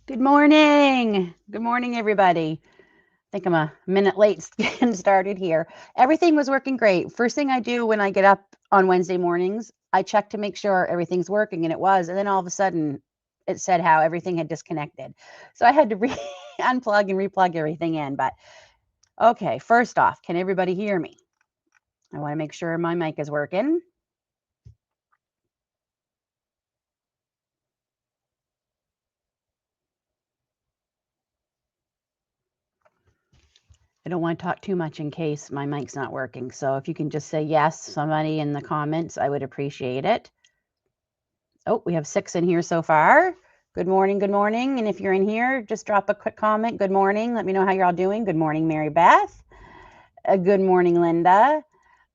Good morning. Good morning, everybody. I think I'm a minute late getting started here. Everything was working great. First thing I do when I get up on Wednesday mornings, I check to make sure everything's working, and it was. And then all of a sudden, it said how everything had disconnected. So I had to unplug and replug everything in. But okay, first off, can everybody hear me? I want to make sure my mic is working. I don't want to talk too much in case my mic's not working. So if you can just say yes, somebody in the comments, I would appreciate it. Oh, we have 6 in here so far. Good morning, good morning. And if you're in here, just drop a quick comment. Good morning. Let me know how you're all doing. Good morning, Mary Beth. Good morning, Linda.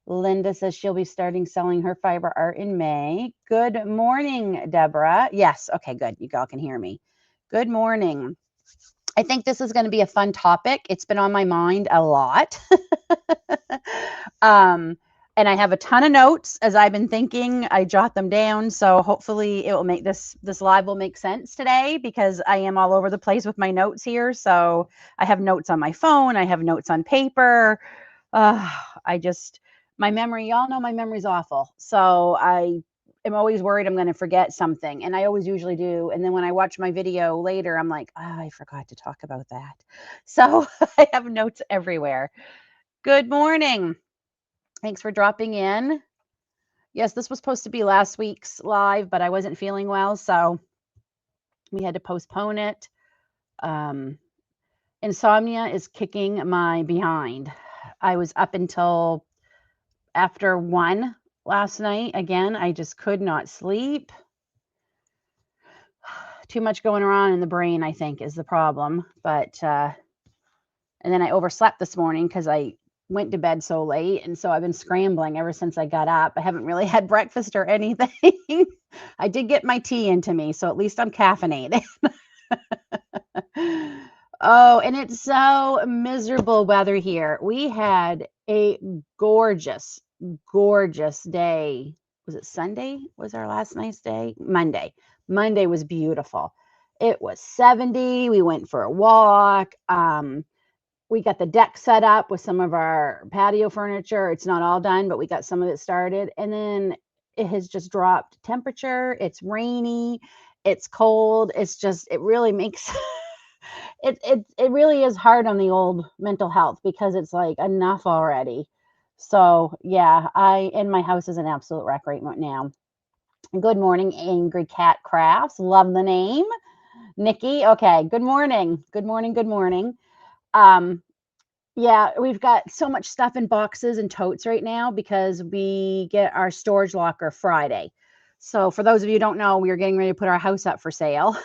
Linda says she'll be starting selling her fiber art in May. Good morning, Deborah. Yes, okay, good. You all can hear me. Good morning. I think this is going to be a fun topic. It's been on my mind a lot. And I have a ton of notes as I've been thinking. I jot them down, so hopefully it will make this live will make sense today because I am all over the place with my notes here. So I have notes on my phone, I have notes on paper. I just my memory, y'all know my memory's awful. So I am always worried I'm going to forget something, and I always usually do. And then when I watch my video later, I'm like, oh, I forgot to talk about that. So I have notes everywhere. Good morning. Thanks for dropping in. Yes, this was supposed to be last week's live, but I wasn't feeling well, so we had to postpone it. Um, insomnia is kicking my behind. I was up until after 1 last night. Again, I just could not sleep. Too much going on in the brain, I think, is the problem. But and then I overslept this morning because I went to bed so late, and so I've been scrambling ever since I got up. I haven't really had breakfast or anything. I did get my tea into me, so at least I'm caffeinated. Oh, and it's so miserable weather here. We had a gorgeous, gorgeous day. Was it Sunday? Was our last nice day? Monday. Monday was beautiful. It was 70. We went for a walk. We got the deck set up with some of our patio furniture. It's not all done, but we got some of it started. And then it has just dropped temperature. It's rainy. It's cold. It's just, it really makes it really is hard on the old mental health because it's like enough already. So yeah, I and my house is an absolute wreck right now. Good morning, Angry Cat Crafts. Love the name. Nikki. Okay. Good morning. Good morning. Good morning. Um, yeah, we've got so much stuff in boxes and totes right now because we get our storage locker Friday. So for those of you who don't know, we are getting ready to put our house up for sale.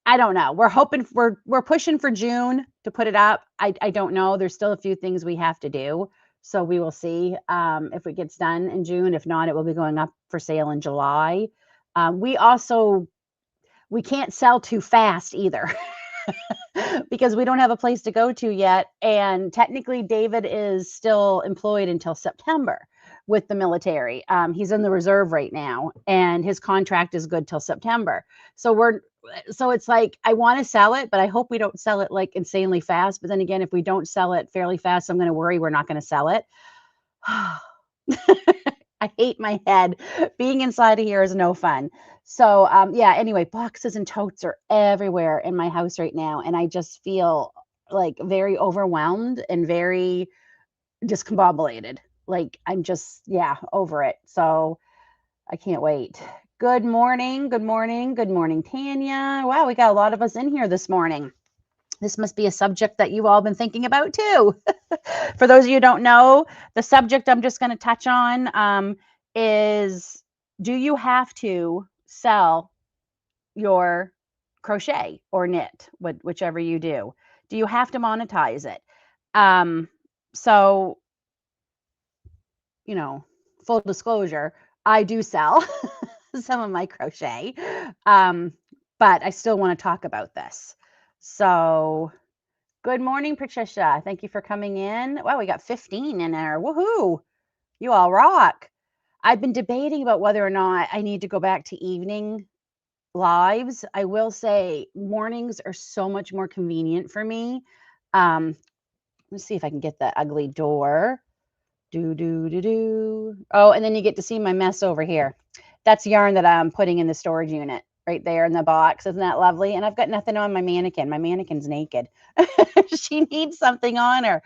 I don't know. We're hoping we're pushing for June to put it up. I don't know. There's still a few things we have to do. So we will see if it gets done in June. If not, it will be going up for sale in July. We also we can't sell too fast either. Because we don't have a place to go to yet. And technically, David is still employed until September with the military. He's in the reserve right now, and his contract is good till September. So it's like I want to sell it, but I hope we don't sell it like insanely fast. But then again, if we don't sell it fairly fast, I'm going to worry we're not going to sell it. I hate my head. Being inside of here is no fun. So yeah, anyway, boxes and totes are everywhere in my house right now. And I just feel like very overwhelmed and very discombobulated. Like I'm just, yeah, over it. So I can't wait. Good morning. Good morning. Good morning, Tanya. Wow, we got a lot of us in here this morning. This must be a subject that you've all been thinking about too. For those of you who don't know, the subject I'm just going to touch on is, do you have to sell your crochet or knit, whichever you do? Do you have to monetize it? Um, so, you know, full disclosure, I do sell some of my crochet, but I still want to talk about this. So, good morning, Patricia. Thank you for coming in. Wow, we got 15 in there. Woohoo! You all rock. I've been debating about whether or not I need to go back to evening lives, I will say mornings are so much more convenient for me. Um, let's see if I can get that ugly door. Do, do, do, do. Oh, and then you get to see my mess over here. That's yarn that I'm putting in the storage unit right there in the box. Isn't that lovely? And I've got nothing on my mannequin. My mannequin's naked. She needs something on her.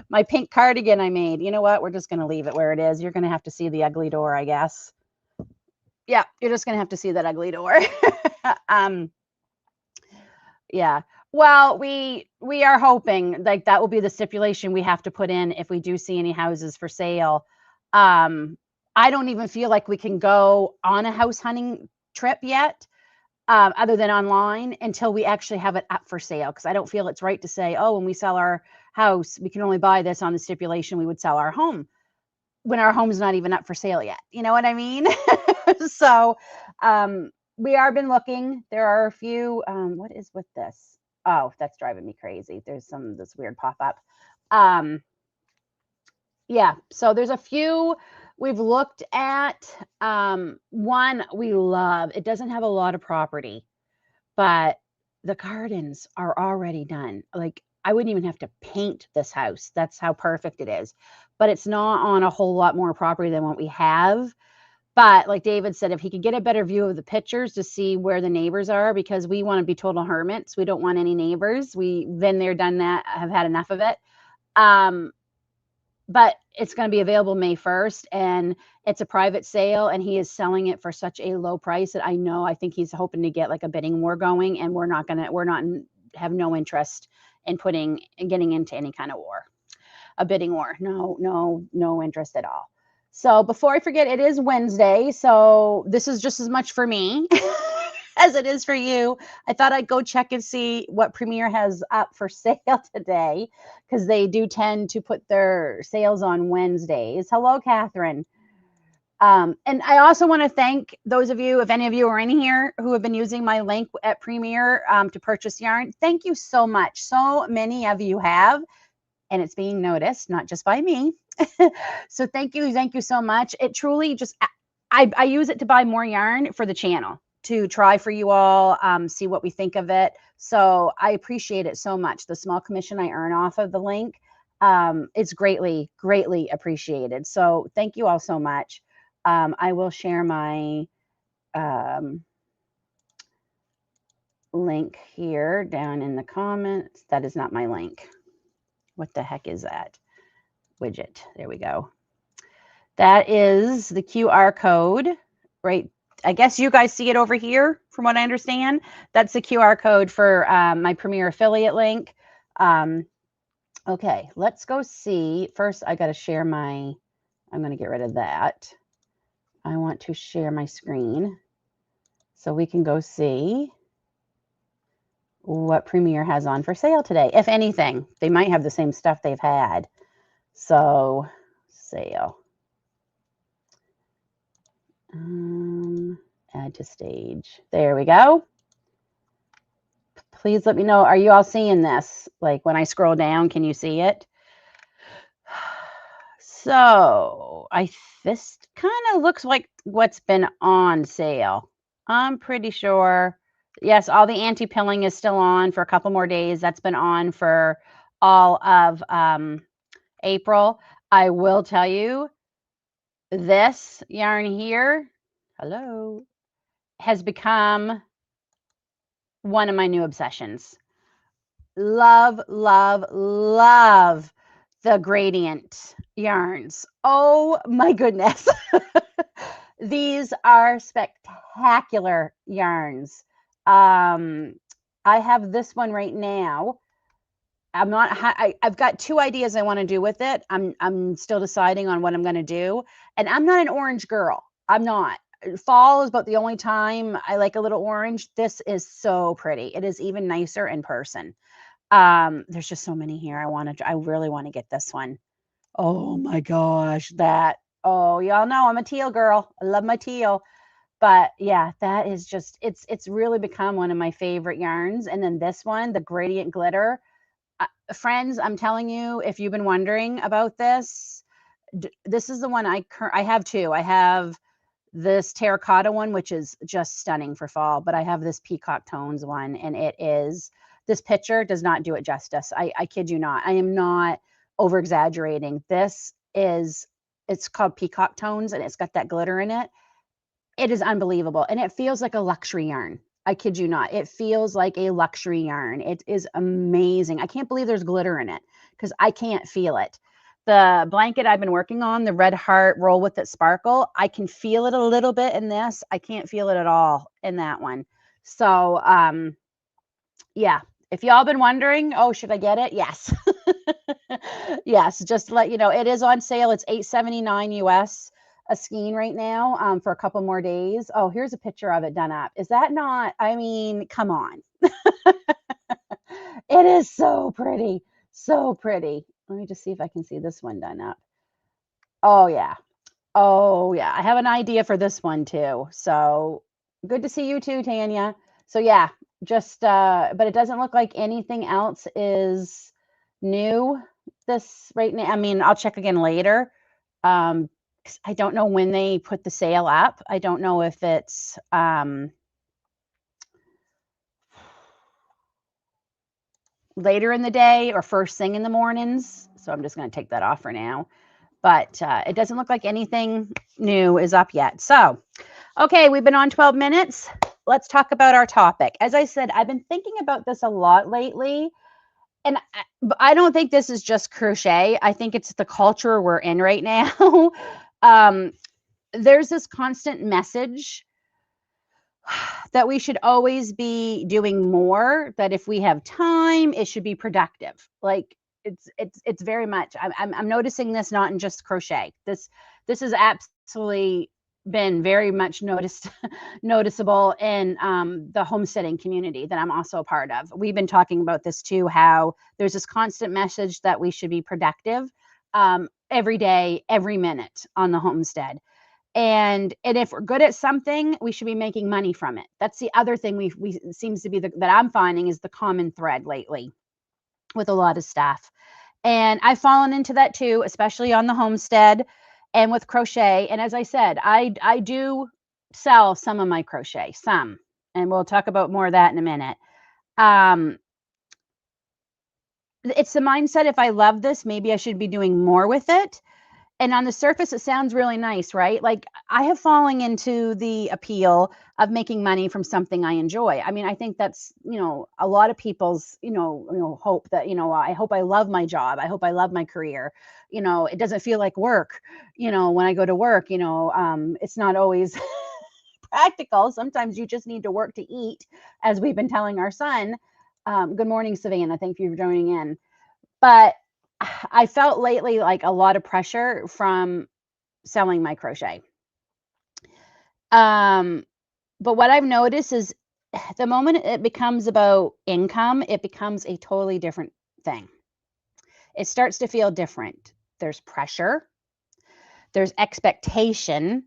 My pink cardigan I made. You know what? We're just going to leave it where it is. You're going to have to see the ugly door, I guess. Yeah, you're just going to have to see that ugly door. um, yeah. Well, we are hoping like that will be the stipulation we have to put in if we do see any houses for sale. Um, I don't even feel like we can go on a house hunting trip yet, other than online until we actually have it up for sale. Because I don't feel it's right to say, oh, when we sell our house, we can only buy this on the stipulation we would sell our home when our home's not even up for sale yet. You know what I mean? So we are been looking. There are a few. What is with this? Oh, that's driving me crazy. There's some this weird pop up. Um, yeah. So there's a few we've looked at. One we love. It doesn't have a lot of property, but the gardens are already done. Like I wouldn't even have to paint this house. That's how perfect it is. But it's not on a whole lot more property than what we have. But like David said, if he could get a better view of the pictures to see where the neighbors are, because we want to be total hermits. We don't want any neighbors. We been there, done that, have had enough of it. Um, but it's going to be available May 1st and it's a private sale and he is selling it for such a low price that I think he's hoping to get like a bidding war going and have no interest in getting into any kind of war, a bidding war. No interest at all. So before I forget, it is Wednesday. So this is just as much for me as it is for you. I thought I'd go check and see what Premier has up for sale today because they do tend to put their sales on Wednesdays. Hello, Catherine. And I also want to thank those of you, if any of you are in here, who have been using my link at Premier to purchase yarn. Thank you so much. So many of you have, and it's being noticed, not just by me. So thank you so much. It truly just, I use it to buy more yarn for the channel to try for you all, see what we think of it. So I appreciate it so much. The small commission I earn off of the link, it's greatly appreciated. So thank you all so much. I will share my link here down in the comments. That is not my link. What the heck is that? Widget. There we go. That is the QR code, right? I guess you guys see it over here, from what I understand. That's the QR code for my Premier affiliate link. Okay, let's go see. First, I got to share I'm going to get rid of that. I want to share my screen so we can go see what Premier has on for sale today. If anything, they might have the same stuff they've had. So, sale. Add to stage. There we go. Please let me know. Are you all seeing this? Like when I scroll down, can you see it? So this kind of looks like what's been on sale. I'm pretty sure. Yes, all the anti-pilling is still on for a couple more days. That's been on for all of April. I will tell you, this yarn here, hello, has become one of my new obsessions. Love the gradient yarns. Oh my goodness. These are spectacular yarns. I have this one right now. I've got two ideas I want to do with it. I'm still deciding on what I'm going to do. And I'm not an orange girl. I'm not. Fall is about the only time I like a little orange. This is so pretty. It is even nicer in person. There's just so many here. I really want to get this one. Oh my gosh, oh, y'all know I'm a teal girl. I love my teal. But yeah, that is just, it's really become one of my favorite yarns. And then this one, the gradient glitter. Friends, I'm telling you, if you've been wondering about this, this is the one I have two. I have this terracotta one, which is just stunning for fall, but I have this peacock tones one, and this picture does not do it justice. I kid you not. I am not over exaggerating. It's called peacock tones, and it's got that glitter in it. It is unbelievable, and it feels like a luxury yarn. I kid you not. It feels like a luxury yarn. It is amazing. I can't believe there's glitter in it because I can't feel it. The blanket I've been working on, the Red Heart Roll With It Sparkle, I can feel it a little bit in this. I can't feel it at all in that one. So, yeah, if y'all been wondering, oh, should I get it? Yes. Yes, just to let you know, it is on sale. It's $8.79 US a skein right now, for a couple more days. Oh, here's a picture of it done up. Is that not, I mean, come on. It is so pretty. So pretty. Let me just see if I can see this one done up. Oh, yeah. Oh, yeah. I have an idea for this one too. So good to see you too, Tanya. So yeah, just but it doesn't look like anything else is new this right now. I mean, I'll check again later. 'Cause I don't know when they put the sale up. I don't know if it's later in the day or first thing in the mornings. So I'm just going to take that off for now. But it doesn't look like anything new is up yet. So, okay, we've been on 12 minutes. Let's talk about our topic. As I said, I've been thinking about this a lot lately. And I don't think this is just crochet. I think it's the culture we're in right now. um, there's this constant message that we should always be doing more, that if we have time, it should be productive. Like it's very much I'm noticing this not in just crochet. This has absolutely been very much noticeable in the homesteading community that I'm also a part of. We've been talking about this too, how there's this constant message that we should be productive every day, every minute on the homestead. And if we're good at something, we should be making money from it. That's the other thing we seems to be that I'm finding is the common thread lately with a lot of stuff. And I've fallen into that too, especially on the homestead and with crochet. And as I said, I do sell some of my crochet, some, and we'll talk about more of that in a minute. It's the mindset, if I love this, maybe I should be doing more with it. And on the surface, it sounds really nice, right? Like I have fallen into the appeal of making money from something I enjoy. I mean, I think that's, a lot of people's, hope that, I hope I love my job. I hope I love my career. It doesn't feel like work, when I go to work, it's not always practical. Sometimes you just need to work to eat, as we've been telling our son. Good morning, Savannah. Thank you for joining in. But I felt lately like a lot of pressure from selling my crochet. But what I've noticed is the moment it becomes about income, it becomes a totally different thing. It starts to feel different. There's pressure, there's expectation,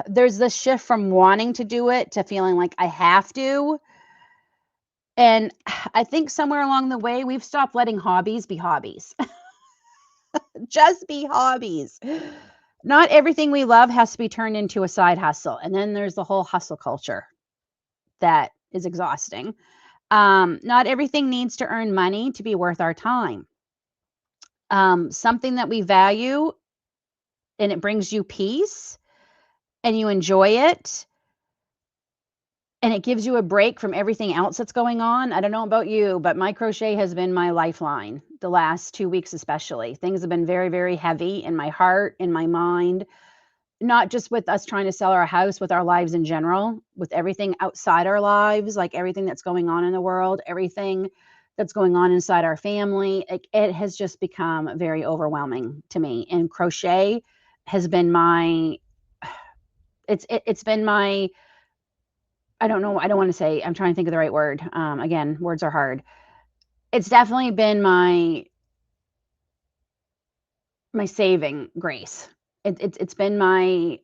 there's this shift from wanting to do it to feeling like I have to. And I think somewhere along the way, we've stopped letting hobbies be hobbies. Just be hobbies. Not everything we love has to be turned into a side hustle. And then there's the whole hustle culture that is exhausting. Not everything needs to earn money to be worth our time. Something that we value and it brings you peace and you enjoy it and it gives you a break from everything else that's going on. I don't know about you, but my crochet has been my lifeline the last 2 weeks, especially. Things have been very, very heavy in my heart, in my mind, not just with us trying to sell our house, with our lives in general, with everything outside our lives, like everything that's going on in the world, everything that's going on inside our family. It has just become very overwhelming to me. And crochet has been it's been my, I don't know, I don't want to say, I'm trying to think of the right word. Again, words are hard. It's definitely been my saving grace. It's been my,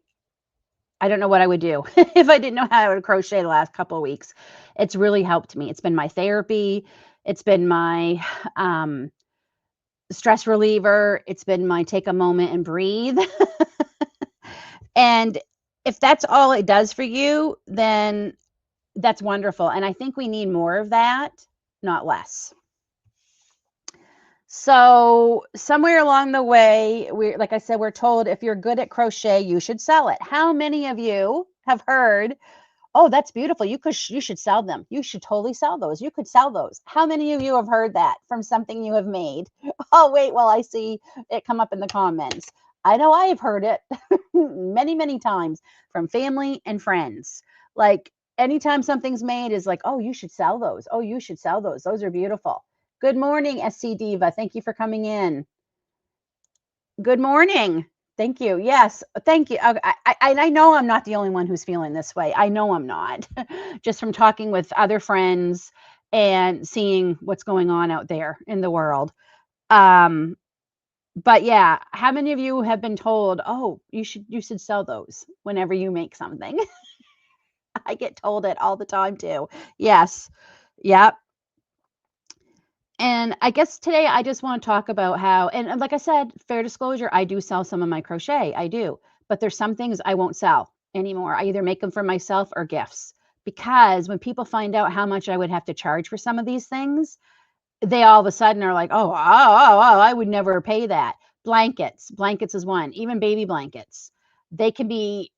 I don't know what I would do if I didn't know how to crochet the last couple of weeks. It's really helped me. It's been my therapy. It's been my stress reliever. It's been my take a moment and breathe. And if that's all it does for you, then that's wonderful. And I think we need more of that, not less. So somewhere along the way, we, like I said, we're told if you're good at crochet, you should sell it. How many of you have heard, oh, that's beautiful, you should sell them, you should totally sell those, you could sell those? How many of you have heard that from something you have made? Oh, wait, well, I see it come up in the comments. I know I have heard it many, many times from family and friends. Like anytime something's made is like, oh, you should sell those, oh, you should sell those, those are beautiful. Good morning, SC Diva. Thank you for coming in. Good morning. Thank you. Yes, thank you. I know I'm not the only one who's feeling this way. I know I'm not. Just from talking with other friends and seeing what's going on out there in the world. But yeah, how many of you have been told, "Oh, you should sell those whenever you make something?" I get told it all the time too. Yes. Yep. And I guess today I just want to talk about how, and like I said, fair disclosure, I do sell some of my crochet. I do. But there's some things I won't sell anymore. I either make them for myself or gifts. Because when people find out how much I would have to charge for some of these things, they all of a sudden are like, oh, I would never pay that. Blankets is one, even baby blankets. They can be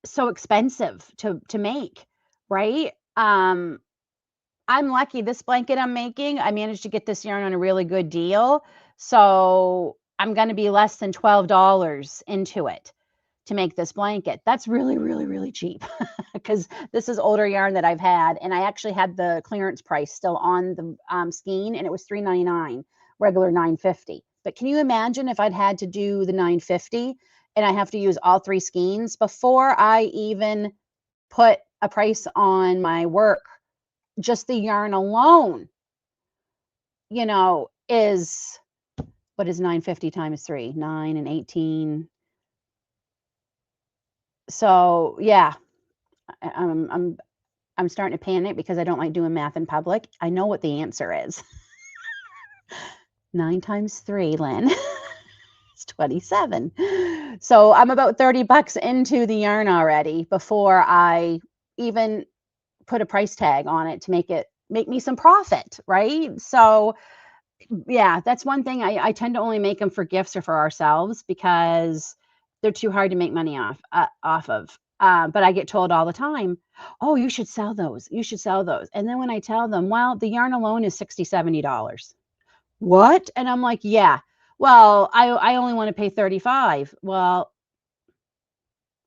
so expensive to make, right? I'm lucky this blanket I'm making, I managed to get this yarn on a really good deal. So I'm going to be less than $12 into it to make this blanket. That's really, really, really cheap because this is older yarn that I've had. And I actually had the clearance price still on the skein, and it was $3.99, regular $9.50. But can you imagine if I'd had to do the $9.50 and I have to use all 3 skeins before I even put a price on my work? Just the yarn alone, is, what is 950 times 3? 9 and 18. So yeah, I'm starting to panic because I don't like doing math in public. I know what the answer is. 9 times 3, Lynn. It's 27. So I'm about $30 into the yarn already before I even put a price tag on it to make me some profit, right? So yeah, that's one thing. I tend to only make them for gifts or for ourselves because they're too hard to make money off of. But I get told all the time, "Oh, you should sell those. You should sell those." And then when I tell them, "Well, the yarn alone is $60, $70." What? And I'm like, "Yeah. Well, I only want to pay 35." Well,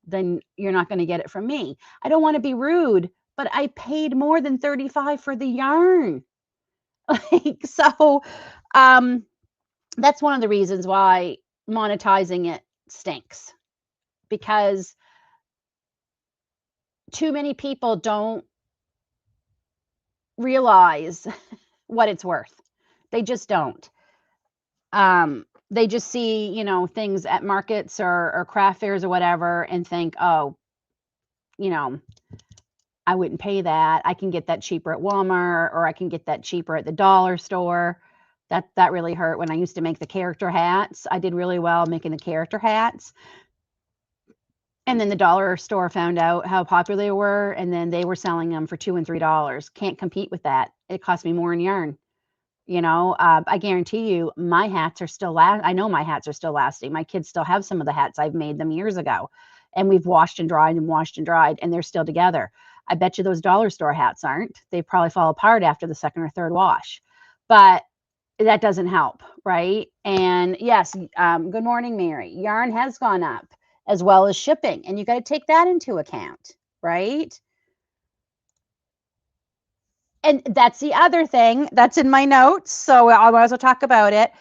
then you're not going to get it from me. I don't want to be rude, but I paid more than 35 for the yarn. Like so, um that's one of the reasons why monetizing it stinks, because too many people don't realize what it's worth. They just don't. They just see, things at markets or craft fairs or whatever and think, oh, you know, I wouldn't pay that. I can get that cheaper at Walmart, or I can get that cheaper at the dollar store. That really hurt when I used to make the character hats. I did really well making the character hats. And then the dollar store found out how popular they were, and then they were selling them for $2 and $3. Can't compete with that. It cost me more in yarn. I guarantee you, my hats are still I know my hats are still lasting. My kids still have some of the hats I've made them years ago, and we've washed and dried and washed and dried, and they're still together. I bet you those dollar store hats aren't. They probably fall apart after the second or third wash, but that doesn't help, right? And yes, good morning, Mary. Yarn has gone up as well as shipping, and you got to take that into account, right? And that's the other thing that's in my notes, so I might as well talk about it.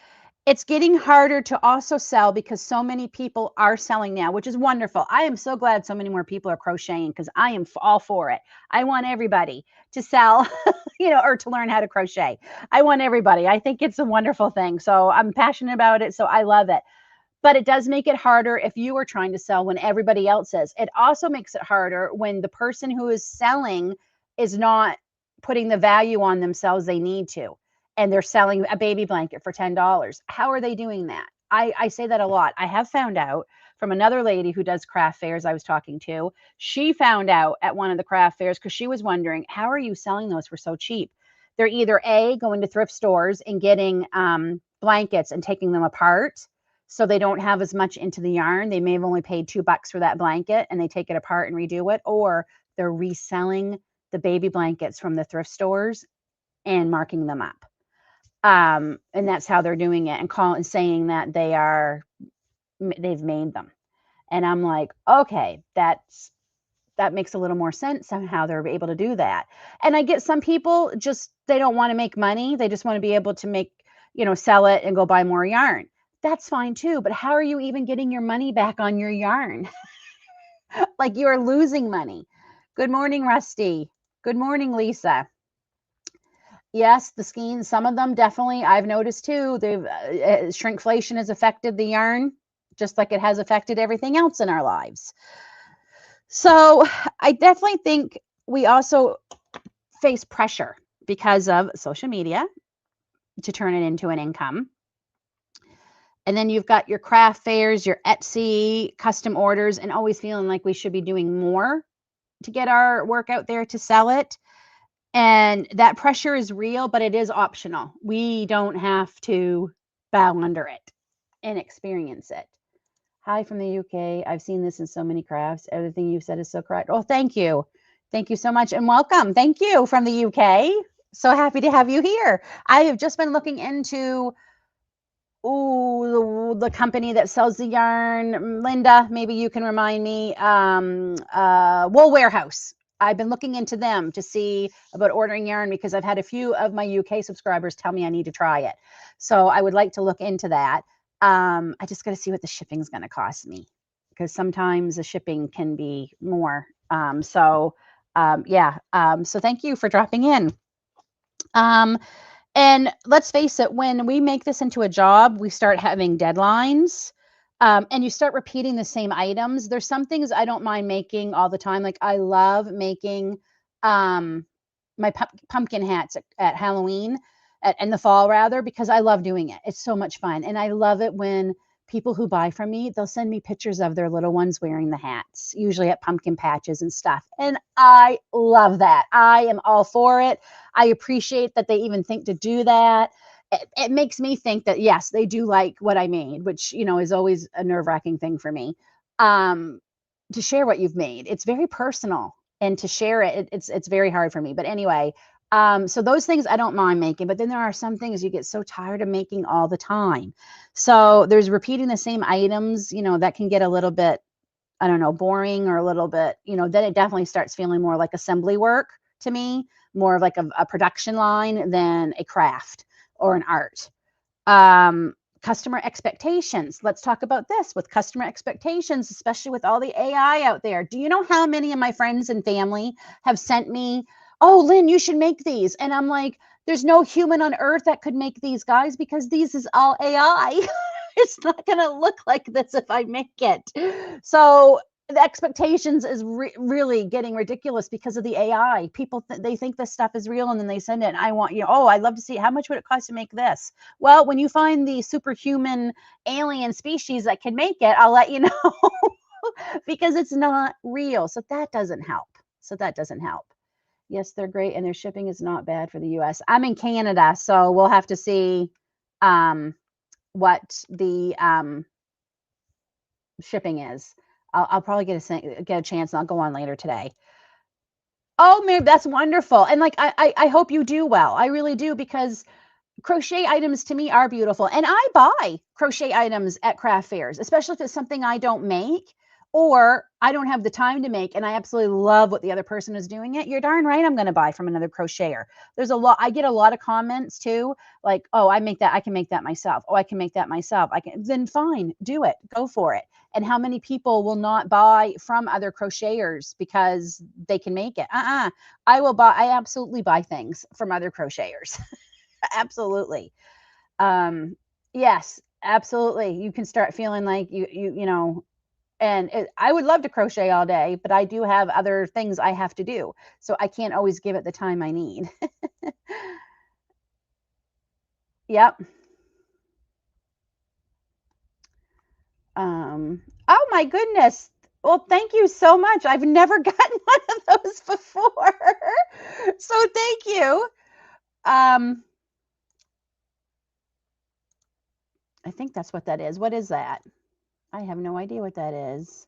It's getting harder to also sell because so many people are selling now, which is wonderful. I am so glad so many more people are crocheting because I am all for it. I want everybody to sell, or to learn how to crochet. I want everybody. I think it's a wonderful thing. So I'm passionate about it. So I love it. But it does make it harder if you are trying to sell when everybody else is. It also makes it harder when the person who is selling is not putting the value on themselves they need to, and they're selling a baby blanket for $10. How are they doing that? I say that a lot. I have found out from another lady who does craft fairs I was talking to. She found out at one of the craft fairs because she was wondering, how are you selling those for so cheap? They're either A, going to thrift stores and getting blankets and taking them apart so they don't have as much into the yarn. They may have only paid $2 for that blanket and they take it apart and redo it, or they're reselling the baby blankets from the thrift stores and marking them up. And that's how they're doing it, and saying that they've made them. And I'm like, okay, that makes a little more sense on how they're able to do that. And I get some people just, they don't want to make money. They just want to be able to make, sell it and go buy more yarn. That's fine too. But how are you even getting your money back on your yarn? Like, you are losing money. Good morning, Rusty. Good morning, Lisa. Yes, the skeins, some of them definitely, I've noticed too, shrinkflation has affected the yarn just like it has affected everything else in our lives. So I definitely think we also face pressure because of social media to turn it into an income. And then you've got your craft fairs, your Etsy custom orders, and always feeling like we should be doing more to get our work out there to sell it. And that pressure is real, but it is optional. We don't have to bow under it and experience it. Hi from the UK. I've seen this in so many crafts. Everything you said is so correct. Oh, thank you. Thank you so much and welcome. Thank you from the UK. So happy to have you here. I have just been looking into the company that sells the yarn. Linda, maybe you can remind me. Wool Warehouse. I've been looking into them to see about ordering yarn because I've had a few of my UK subscribers tell me I need to try it. So I would like to look into that. I just got to see what the shipping is going to cost me, because sometimes the shipping can be more. So thank you for dropping in. And let's face it, when we make this into a job, we start having deadlines, and you start repeating the same items. There's some things I don't mind making all the time. Like, I love making my pumpkin hats at Halloween, in the fall rather, because I love doing it. It's so much fun. And I love it when people who buy from me, they'll send me pictures of their little ones wearing the hats, usually at pumpkin patches and stuff. And I love that. I am all for it. I appreciate that they even think to do that. It makes me think that, yes, they do like what I made, which, is always a nerve-wracking thing for me. To share what you've made. It's very personal, and to share it, it's very hard for me. But anyway, so those things I don't mind making, but then there are some things you get so tired of making all the time. So there's repeating the same items, that can get a little bit, I don't know, boring, or a little bit, then it definitely starts feeling more like assembly work to me, more of like a production line than a craft or an art. Customer expectations. Let's talk about this with customer expectations, especially with all the AI out there. Do you know how many of my friends and family have sent me, oh, Lynn, you should make these? And I'm like, there's no human on earth that could make these, guys, because these is all AI. It's not going to look like this if I make it. So the expectations is really getting ridiculous because of the AI. People, they think this stuff is real, and then they send it. And I want, oh, I'd love to see, how much would it cost to make this? Well, when you find the superhuman alien species that can make it, I'll let you know, because it's not real. So that doesn't help. Yes, they're great, and their shipping is not bad for the US. I'm in Canada, so we'll have to see what the shipping is. I'll probably get a chance, and I'll go on later today. Oh, Mary, that's wonderful. And like, I hope you do well. I really do, because crochet items to me are beautiful. And I buy crochet items at craft fairs, especially if it's something I don't make or I don't have the time to make, and I absolutely love what the other person is doing it. You're darn right I'm going to buy from another crocheter. There's a lot. I get a lot of comments too, like, oh, I can make that myself. Oh, I can make that myself. Then fine, do it. Go for it. And how many people will not buy from other crocheters because they can make it? I absolutely buy things from other crocheters. Absolutely. Yes, absolutely. You can start feeling like I would love to crochet all day, but I do have other things I have to do. So I can't always give it the time I need. Yep. Oh my goodness. Well, thank you so much. I've never gotten one of those before. So thank you. Um, I think that's what that is. What is that? I have no idea what that is.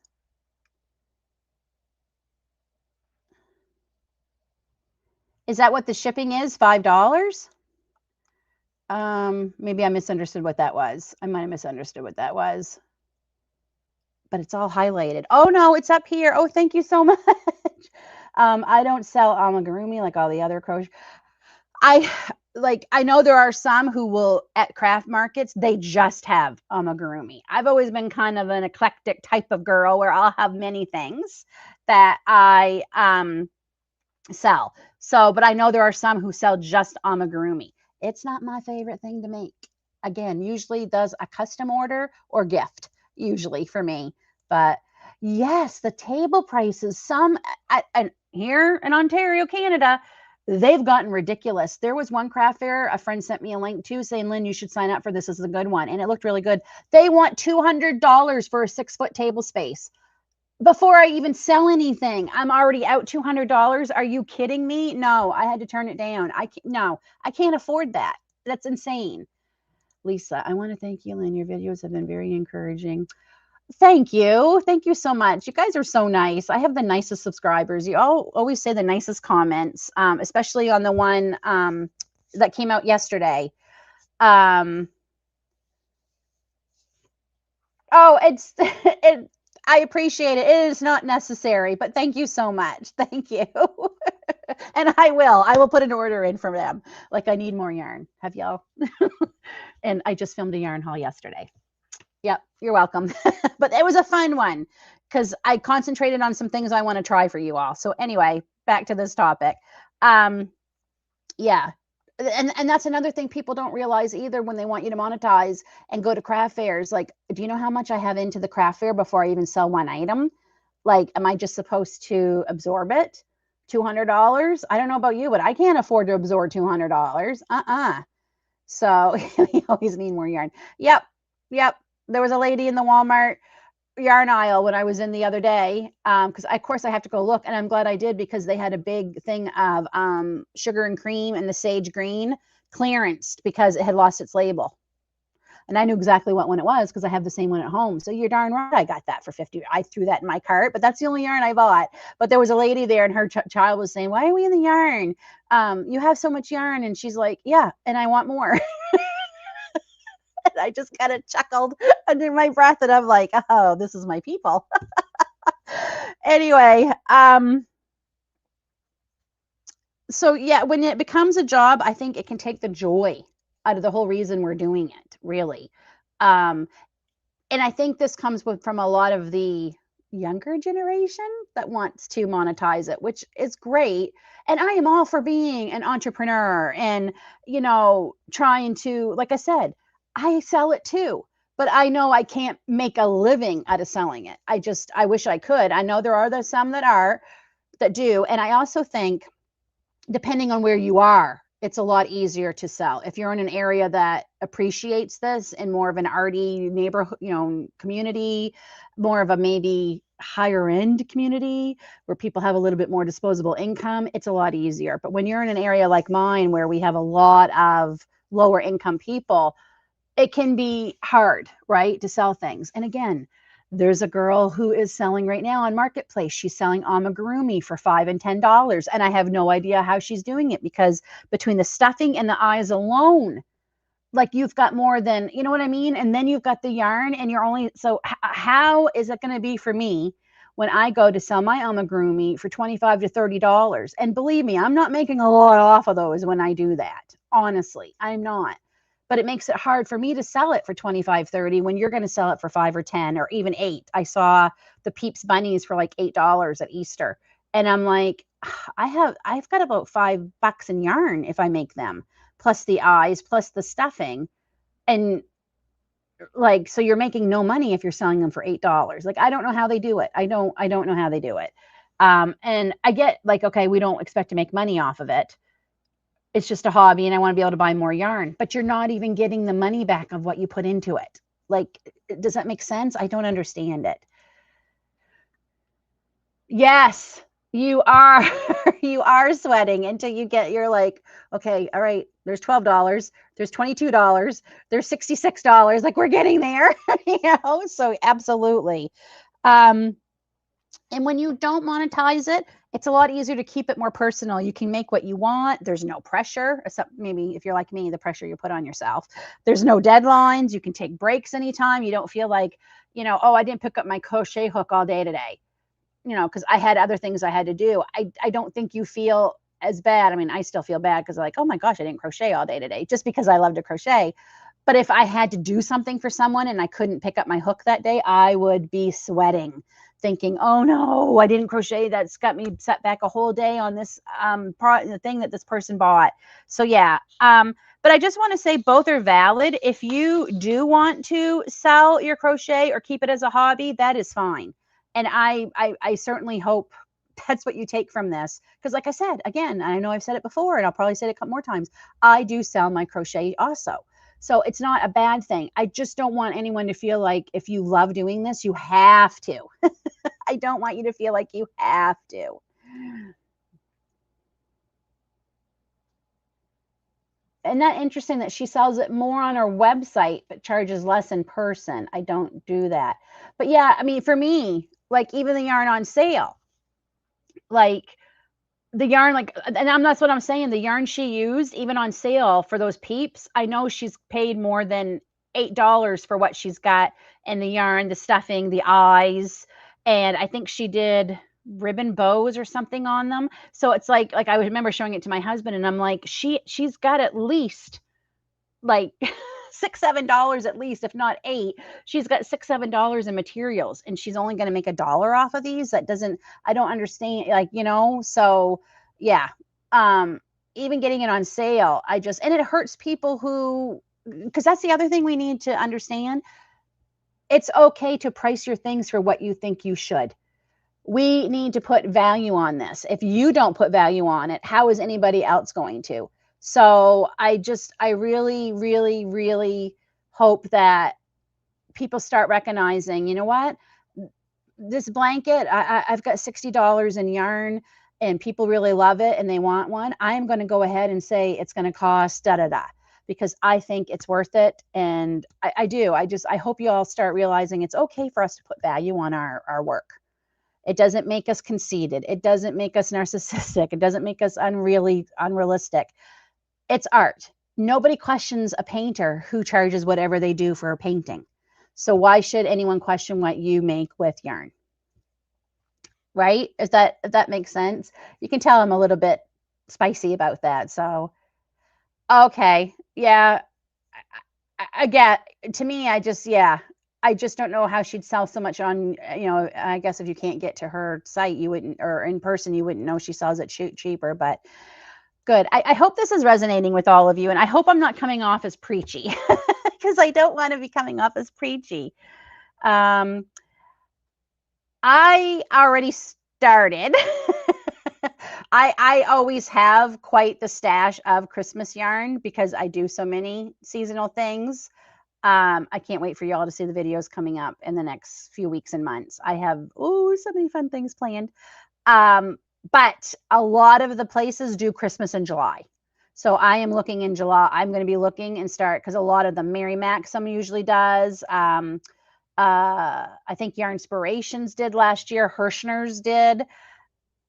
Is that what the shipping is? $5? Maybe I misunderstood what that was. I might have misunderstood what that was. But it's all highlighted. Oh no, it's up here. Oh, thank you so much. I don't sell amigurumi like all the other crochet. I I know there are some who will at craft markets, they just have amigurumi. I've always been kind of an eclectic type of girl where I'll have many things that I sell. So, but I know there are some who sell just amigurumi. It's not my favorite thing to make. Again, usually does a custom order or gift, usually for me. But yes, the table prices, some and here in Ontario, Canada, they've gotten ridiculous. There was one craft fair a friend sent me a link to saying, Lynn, you should sign up for this. This is a good one. And it looked really good. They want $200 for a 6 foot table space before I even sell anything. I'm already out $200. Are you kidding me? No, I had to turn it down. No, I can't afford that. That's insane. Lisa, I want to thank you, Lynn. Your videos have been very encouraging. Thank you. Thank you so much. You guys are so nice. I have the nicest subscribers. You all always say the nicest comments, especially on the one that came out yesterday. Um, Oh, I appreciate it. It is not necessary, but thank you so much. Thank you. And I will put an order in for them. Like I need more yarn. Have y'all? And I just filmed a yarn haul yesterday. Yep, you're welcome. But it was a fun one because I concentrated on some things I want to try for you all. So anyway, back to this topic. Um, yeah, and that's another thing people don't realize either when they want you to monetize and go to craft fairs. Like, do you know how much I have into the craft fair before I even sell one item? Like, am I just supposed to absorb it? $200? I don't know about you, but I can't afford to absorb $200. So you always need more yarn. Yep, yep. There was a lady in the Walmart yarn aisle when I was in the other day, because of course I have to go look, and I'm glad I did because they had a big thing of sugar and cream and the sage green clearance because it had lost its label. And I knew exactly what one it was because I have the same one at home. So you're darn right I got that for 50. I threw that in my cart, but that's the only yarn I bought. But there was a lady there and her child was saying, why are we in the yarn? You have so much yarn. And she's like, yeah, and I want more. I just kind of chuckled under my breath and I'm like, oh, this is my people. Anyway, so yeah, when it becomes a job, I think it can take the joy out of the whole reason we're doing it, really. Um, and I think this comes from a lot of the younger generation that wants to monetize it, which is great. And I am all for being an entrepreneur and, trying to, like I said, I sell it too, but I know I can't make a living out of selling it. I wish I could. I know there are some that do. And I also think depending on where you are, it's a lot easier to sell. If you're in an area that appreciates this and more of an arty neighborhood, community, more of a maybe higher end community where people have a little bit more disposable income, it's a lot easier. But when you're in an area like mine where we have a lot of lower income people, it can be hard, right, to sell things. And again, there's a girl who is selling right now on Marketplace. She's selling amigurumi for $5 and $10. And I have no idea how she's doing it because between the stuffing and the eyes alone, like you've got more than, you know what I mean? And then you've got the yarn and you're only, so how is it going to be for me when I go to sell my amigurumi for $25 to $30? And believe me, I'm not making a lot off of those when I do that. Honestly, I'm not. But it makes it hard for me to sell it for 25, 30 when you're going to sell it for 5 or 10 or even 8. I saw the Peeps bunnies for like $8 at Easter. And I'm like, I've got about $5 in yarn if I make them, plus the eyes, plus the stuffing. And like, so you're making no money if you're selling them for $8. Like, I don't know how they do it. I don't know how they do it. And I get like, okay, we don't expect to make money off of it. It's just a hobby and I want to be able to buy more yarn, but you're not even getting the money back of what you put into it. Like, does that make sense? I don't understand it. Yes, you are. You are sweating until you get you're like, okay, all right, there's $12, there's $22, there's $66. Like we're getting there, So absolutely. Um, and when you don't monetize it, it's a lot easier to keep it more personal. You can make what you want. There's no pressure, except maybe if you're like me, the pressure you put on yourself. There's no deadlines. You can take breaks anytime. You don't feel like, oh, I didn't pick up my crochet hook all day today, because I had other things I had to do. I don't think you feel as bad. I mean, I still feel bad because like, oh my gosh, I didn't crochet all day today just because I love to crochet. But if I had to do something for someone and I couldn't pick up my hook that day, I would be sweating, thinking, oh no, I didn't crochet. That's got me set back a whole day on this the thing that this person bought. So yeah. But I just want to say both are valid. If you do want to sell your crochet or keep it as a hobby, that is fine. And I certainly hope that's what you take from this. Because like I said, again, I know I've said it before and I'll probably say it a couple more times. I do sell my crochet also. So it's not a bad thing. I just don't want anyone to feel like if you love doing this, you have to. I don't want you to feel like you have to. And that interesting that she sells it more on her website but charges less in person. I don't do that. But yeah, I mean, for me, like even the yarn on sale, like the yarn, like, that's what I'm saying. The yarn she used, even on sale for those peeps, I know she's paid more than $8 for what she's got in the yarn, the stuffing, the eyes, and I think she did ribbon bows or something on them. So it's like I remember showing it to my husband, and I'm like, she's got at least like $6, $7 at least, if not eight. She's got $6, $7 in materials, and she's only going to make $1 off of these. That doesn't, I don't understand, like, so yeah. um Even getting it on sale, and it hurts people who, because that's the other thing we need to understand. It's okay to price your things for what you think you should. We need to put value on this. If you don't put value on it, how is anybody else going to? So I really, really, really hope that people start recognizing, you know what, this blanket, I've got $60 in yarn and people really love it and they want one. I'm going to go ahead and say it's going to cost da da da because I think it's worth it. And I do. I hope you all start realizing it's okay for us to put value on our work. It doesn't make us conceited. It doesn't make us narcissistic. It doesn't make us unrealistic. It's art. Nobody questions a painter who charges whatever they do for a painting. So why should anyone question what you make with yarn? Right? If that makes sense? You can tell I'm a little bit spicy about that. So, okay. Yeah. I get, to me, yeah, I just don't know how she'd sell so much on, I guess if you can't get to her site, you wouldn't, or in person, you wouldn't know she sells it cheaper, but good. I hope this is resonating with all of you. And I hope I'm not coming off as preachy because I don't want to be coming off as preachy. Um, I already started. I always have quite the stash of Christmas yarn because I do so many seasonal things. I can't wait for y'all to see the videos coming up in the next few weeks and months. I have so many fun things planned. But a lot of the places do Christmas in July. So I am looking in July. I'm going to be looking and start because a lot of them, Mary Maxim usually does. I think Yarn Inspirations did last year. Hirschner's did.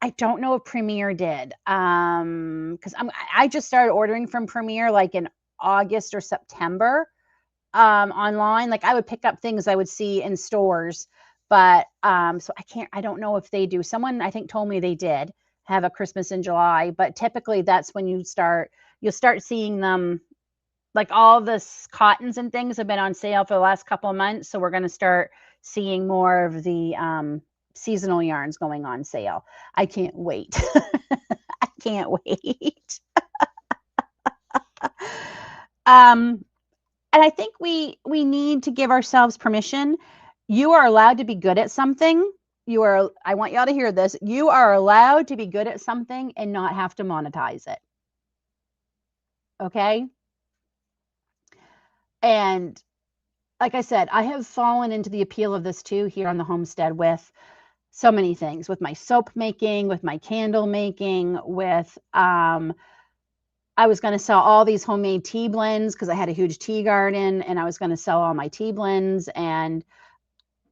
I don't know if Premier did. Because I just started ordering from Premier like in August or September online. Like I would pick up things I would see in stores, but so I don't know if they do. Someone I think told me they did have a Christmas in July, but typically that's when you'll start seeing them. Like all this cottons and things have been on sale for the last couple of months, so we're going to start seeing more of the seasonal yarns going on sale. I can't wait. I can't wait. um and I think we need to give ourselves permission. You are allowed to be good at something. I want y'all to hear this. You are allowed to be good at something and not have to monetize it. Okay? And like I said, I have fallen into the appeal of this too here on the homestead with So many things with my soap making, with my candle making, with I was going to sell all these homemade tea blends because I had a huge tea garden and I was going to sell all my tea blends and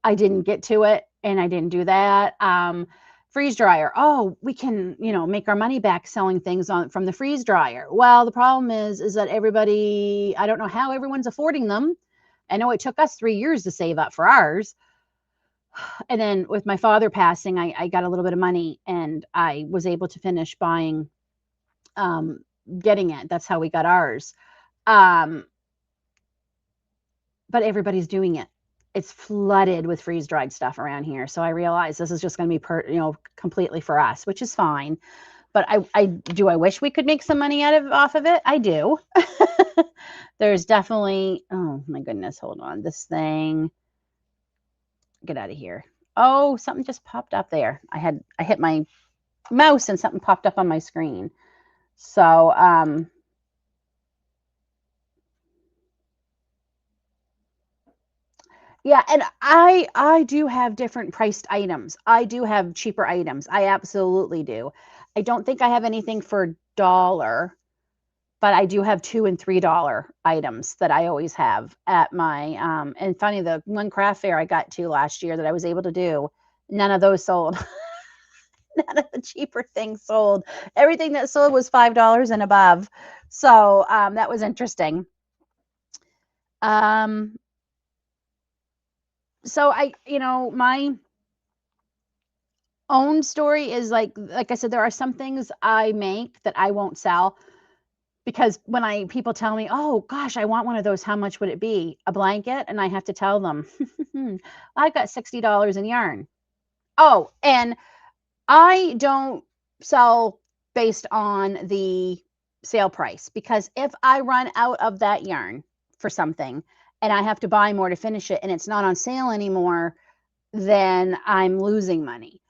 I didn't get to it and I didn't do that. Freeze dryer. Oh, we can, make our money back selling things on from the freeze dryer. Well, the problem is that everybody, I don't know how everyone's affording them. I know it took us 3 years to save up for ours. And then with my father passing, I got a little bit of money and I was able to finish buying, um, getting it. That's how we got ours. Um, but everybody's doing it. It's flooded with freeze dried stuff around here. So I realized this is just going to be completely for us, which is fine. But I wish we could make some money off of it. I do. There's definitely, oh my goodness, hold on. This thing, get out of here. Oh, something just popped up there. I hit my mouse and something popped up on my screen. So, yeah, and I do have different priced items. I do have cheaper items. I absolutely do. I don't think I have anything for $1, but I do have $2 and $3 items that I always have at my and funny, the one craft fair I got to last year that I was able to do, none of those sold. None of the cheaper things sold. Everything that sold was $5 and above. So that was interesting. Um, so my own story is like I said, there are some things I make that I won't sell because when people tell me, "Oh gosh, I want one of those. How much would it be?" A blanket, and I have to tell them, "I've got $60 in yarn." Oh, and I don't sell based on the sale price because if I run out of that yarn for something and I have to buy more to finish it and it's not on sale anymore, then I'm losing money.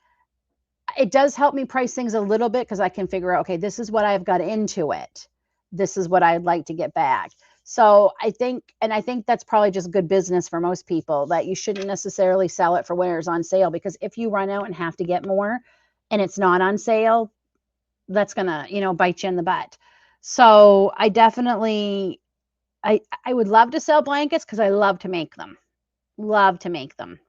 It does help me price things a little bit because I can figure out, okay, this is what I've got into it. This is what I'd like to get back. So I think that's probably just good business for most people that you shouldn't necessarily sell it for when it's on sale because if you run out and have to get more and it's not on sale, that's gonna, bite you in the butt. So I would love to sell blankets because I love to make them. Love to make them,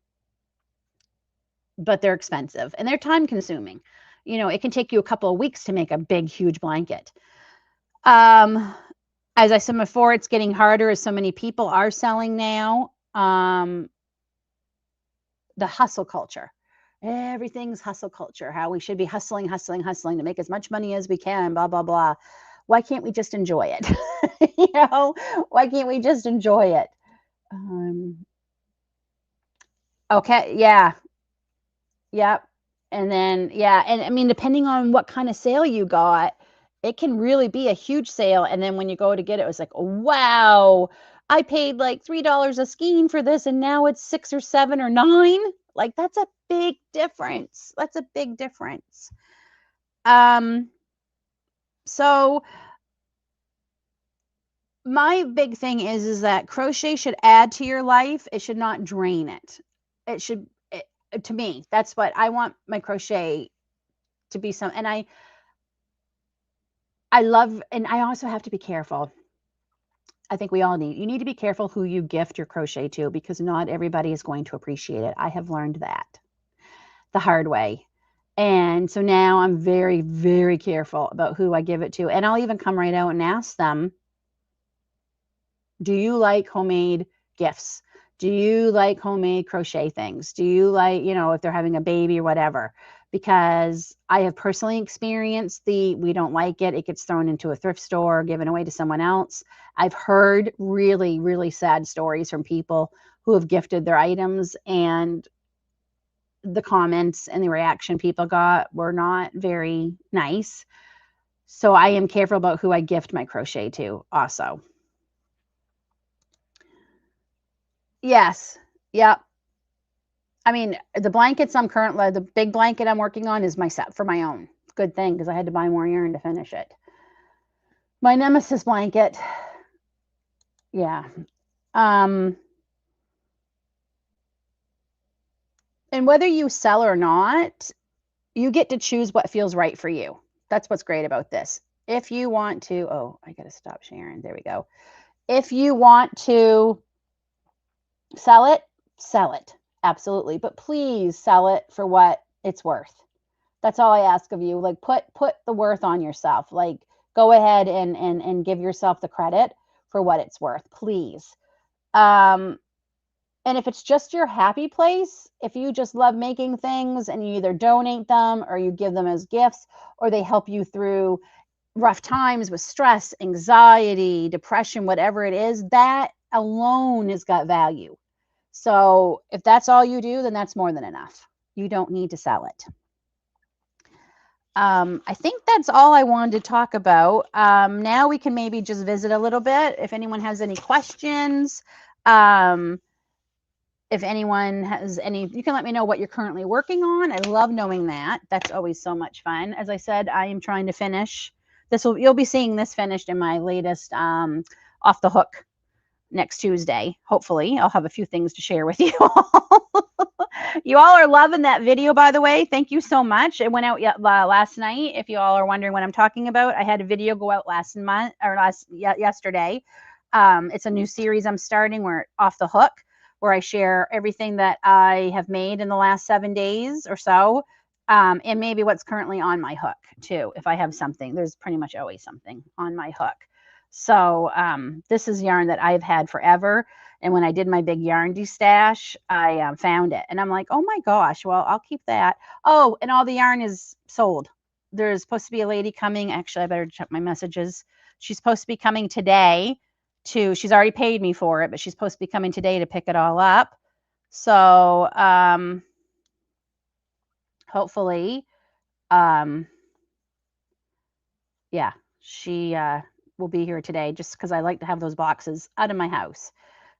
but they're expensive and they're time consuming. It can take you a couple of weeks to make a big, huge blanket. Um, as I said before, it's getting harder as so many people are selling now. The hustle culture. Everything's hustle culture, how we should be hustling, hustling, hustling to make as much money as we can, blah, blah, blah. Why can't we just enjoy it? Why can't we just enjoy it? Um, okay, yeah, yep. And then, yeah, and I mean, depending on what kind of sale you got, it can really be a huge sale. And then when you go to get it, it was like, wow, I paid like $3 a skein for this, and now it's 6 or 7 or 9. Like that's a big difference. That's a big difference. Um, so my big thing is that crochet should add to your life. It should not drain it. It should, to me, that's what I want my crochet to be some, and I love, and I also have to be careful. I think you need to be careful who you gift your crochet to because not everybody is going to appreciate it. I have learned that the hard way. And so now I'm very, very careful about who I give it to. And I'll even come right out and ask them, do you like homemade gifts? Do you like homemade crochet things? Do you like, if they're having a baby or whatever? Because I have personally experienced we don't like it. It gets thrown into a thrift store, given away to someone else. I've heard really, really sad stories from people who have gifted their items, and the comments and the reaction people got were not very nice. So I am careful about who I gift my crochet to also. Yes. Yep. I mean, the big blanket I'm working on is my set for my own. Good thing because I had to buy more yarn to finish it. My nemesis blanket, yeah. Um, And whether you sell or not, you get to choose what feels right for you. That's what's great about this. If you want to, oh, I got to stop sharing. There we go. If you want to sell it, sell it. Absolutely. But please sell it for what it's worth. That's all I ask of you. Like put the worth on yourself. Like go ahead and give yourself the credit for what it's worth, please. Um, and if it's just your happy place, if you just love making things and you either donate them or you give them as gifts or they help you through rough times with stress, anxiety, depression, whatever it is, that alone has got value. So if that's all you do, then that's more than enough. You don't need to sell it. I think that's all I wanted to talk about. Now we can maybe just visit a little bit. If anyone has any questions, if anyone has any, you can let me know what you're currently working on. I love knowing that. That's always so much fun. As I said, I am trying to finish this. You'll be seeing this finished in my latest off the hook next Tuesday. Hopefully, I'll have a few things to share with you all. You all are loving that video, by the way. Thank you so much. It went out last night. If you all are wondering what I'm talking about, I had a video go out yesterday. It's a new series I'm starting. We're off the hook, where I share everything that I have made in the last 7 days or so, and maybe what's currently on my hook too. If I have something, there's pretty much always something on my hook. So this is yarn that I've had forever. And when I did my big yarn destash, I found it. And I'm like, oh my gosh, well, I'll keep that. Oh, and all the yarn is sold. There's supposed to be a lady coming. Actually, I better check my messages. She's supposed to be coming today she's already paid me for it, but she's supposed to be coming today to pick it all up. So hopefully, yeah, she will be here today just because I like to have those boxes out of my house.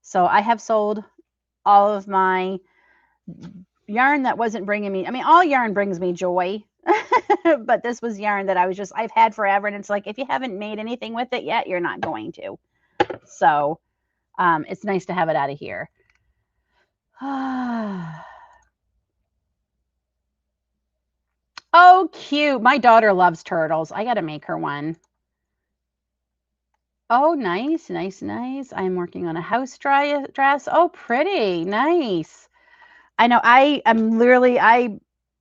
So I have sold all of my yarn that wasn't bringing me, I mean, all yarn brings me joy, but this was yarn that I've had forever. And it's like, if you haven't made anything with it yet, you're not going to. So it's nice to have it out of here. Oh, cute. My daughter loves turtles. I got to make her one. Oh, nice, nice, nice. I'm working on a house dress. Oh, pretty. Nice. I know I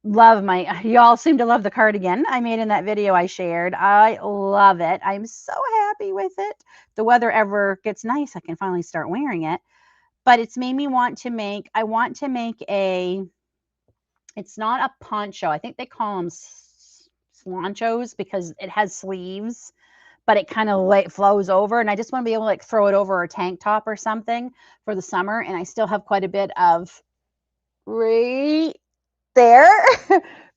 love y'all seem to love the cardigan I made in that video I shared. I love it. I'm so happy with it. If the weather ever gets nice, I can finally start wearing it. But it's made me want to make, it's not a poncho. I think they call them slanchos because it has sleeves, but it kind of flows over. And I just want to be able to like throw it over a tank top or something for the summer. And I still have quite a bit of right there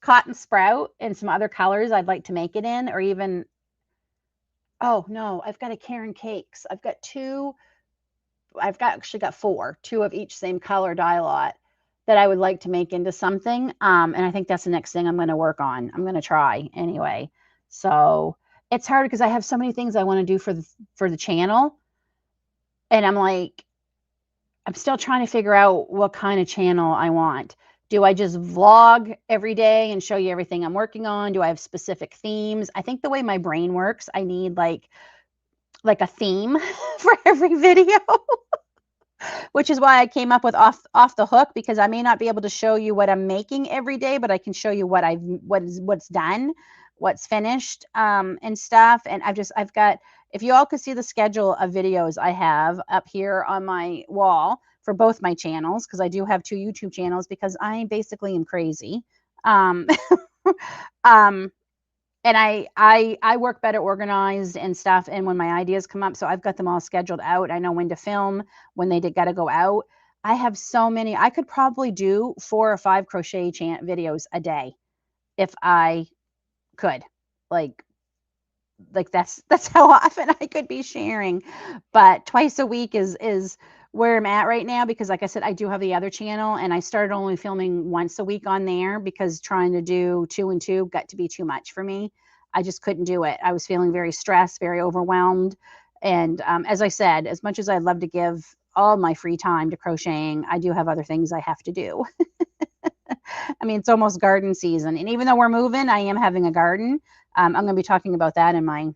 cotton sprout and some other colors I'd like to make it in, or even, oh no, I've got a Karen Cakes. I've actually got 4, 2 of each same color dye lot that I would like to make into something. And I think that's the next thing I'm going to work on. I'm going to try anyway. So it's hard because I have so many things I want to do for the channel. And I'm like, I'm still trying to figure out what kind of channel I want. Do I just vlog every day and show you everything I'm working on? Do I have specific themes? I think the way my brain works, I need like a theme for every video. Which is why I came up with off the hook, because I may not be able to show you what I'm making every day, but I can show you what's done, what's finished, and stuff. And I've got, if you all could see the schedule of videos I have up here on my wall for both my channels, because I do have 2 YouTube channels because I basically am crazy. And I work better organized and stuff, and when my ideas come up, so I've got them all scheduled out. I know when to film, when they got to go out. I have so many. I could probably do 4 or 5 crochet videos a day if I could. Like that's how often I could be sharing. But twice a week is where I'm at right now, because like I said, I do have the other channel, and I started only filming once a week on there because trying to do 2 and 2 got to be too much for me. I just couldn't do it. I was feeling very stressed, very overwhelmed. And as I said, as much as I'd love to give all my free time to crocheting, I do have other things I have to do. I mean, it's almost garden season. And even though we're moving, I am having a garden. I'm going to be talking about that in my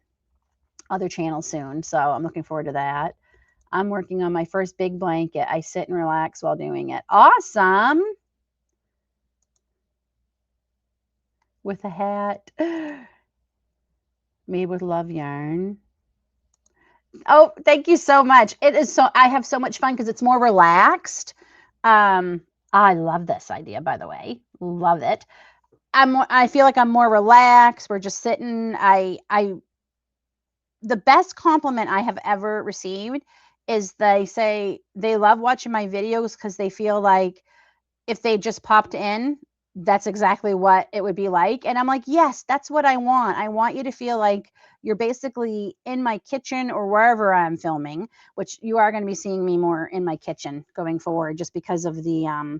other channel soon. So I'm looking forward to that. I'm working on my first big blanket. I sit and relax while doing it. Awesome. With a hat made with love yarn. Oh, thank you so much. It is so, I have so much fun because it's more relaxed. Um, I love this idea, by the way. Love it. I feel like I'm more relaxed. We're just sitting. The best compliment I have ever received is they say they love watching my videos because they feel like if they just popped in, that's exactly what it would be like. And I'm like, yes, that's what I want. I want you to feel like you're basically in my kitchen or wherever I'm filming, which you are going to be seeing me more in my kitchen going forward, just because of the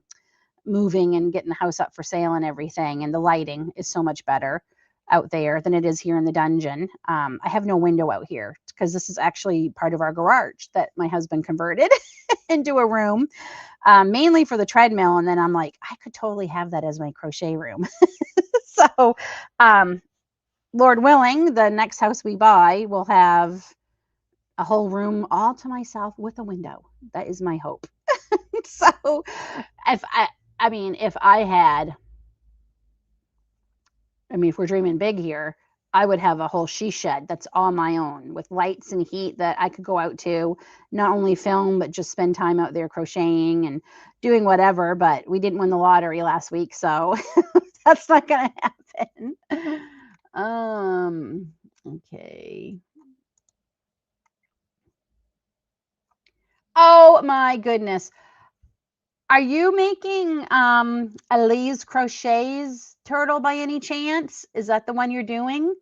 moving and getting the house up for sale and everything. And the lighting is so much better out there than it is here in the dungeon. I have no window out here because this is actually part of our garage that my husband converted into a room, mainly for the treadmill. And then I'm like, I could totally have that as my crochet room. So, um, Lord willing, the next house we buy will have a whole room all to myself with a window. That is my hope. So, if I mean, if I had, I mean, if we're dreaming big here, I would have a whole she shed that's all my own with lights and heat that I could go out to, not only film, but just spend time out there crocheting and doing whatever. But we didn't win the lottery last week, so that's not going to happen. Okay. Oh my goodness. Are you making Elise Crochet's turtle by any chance? Is that the one you're doing?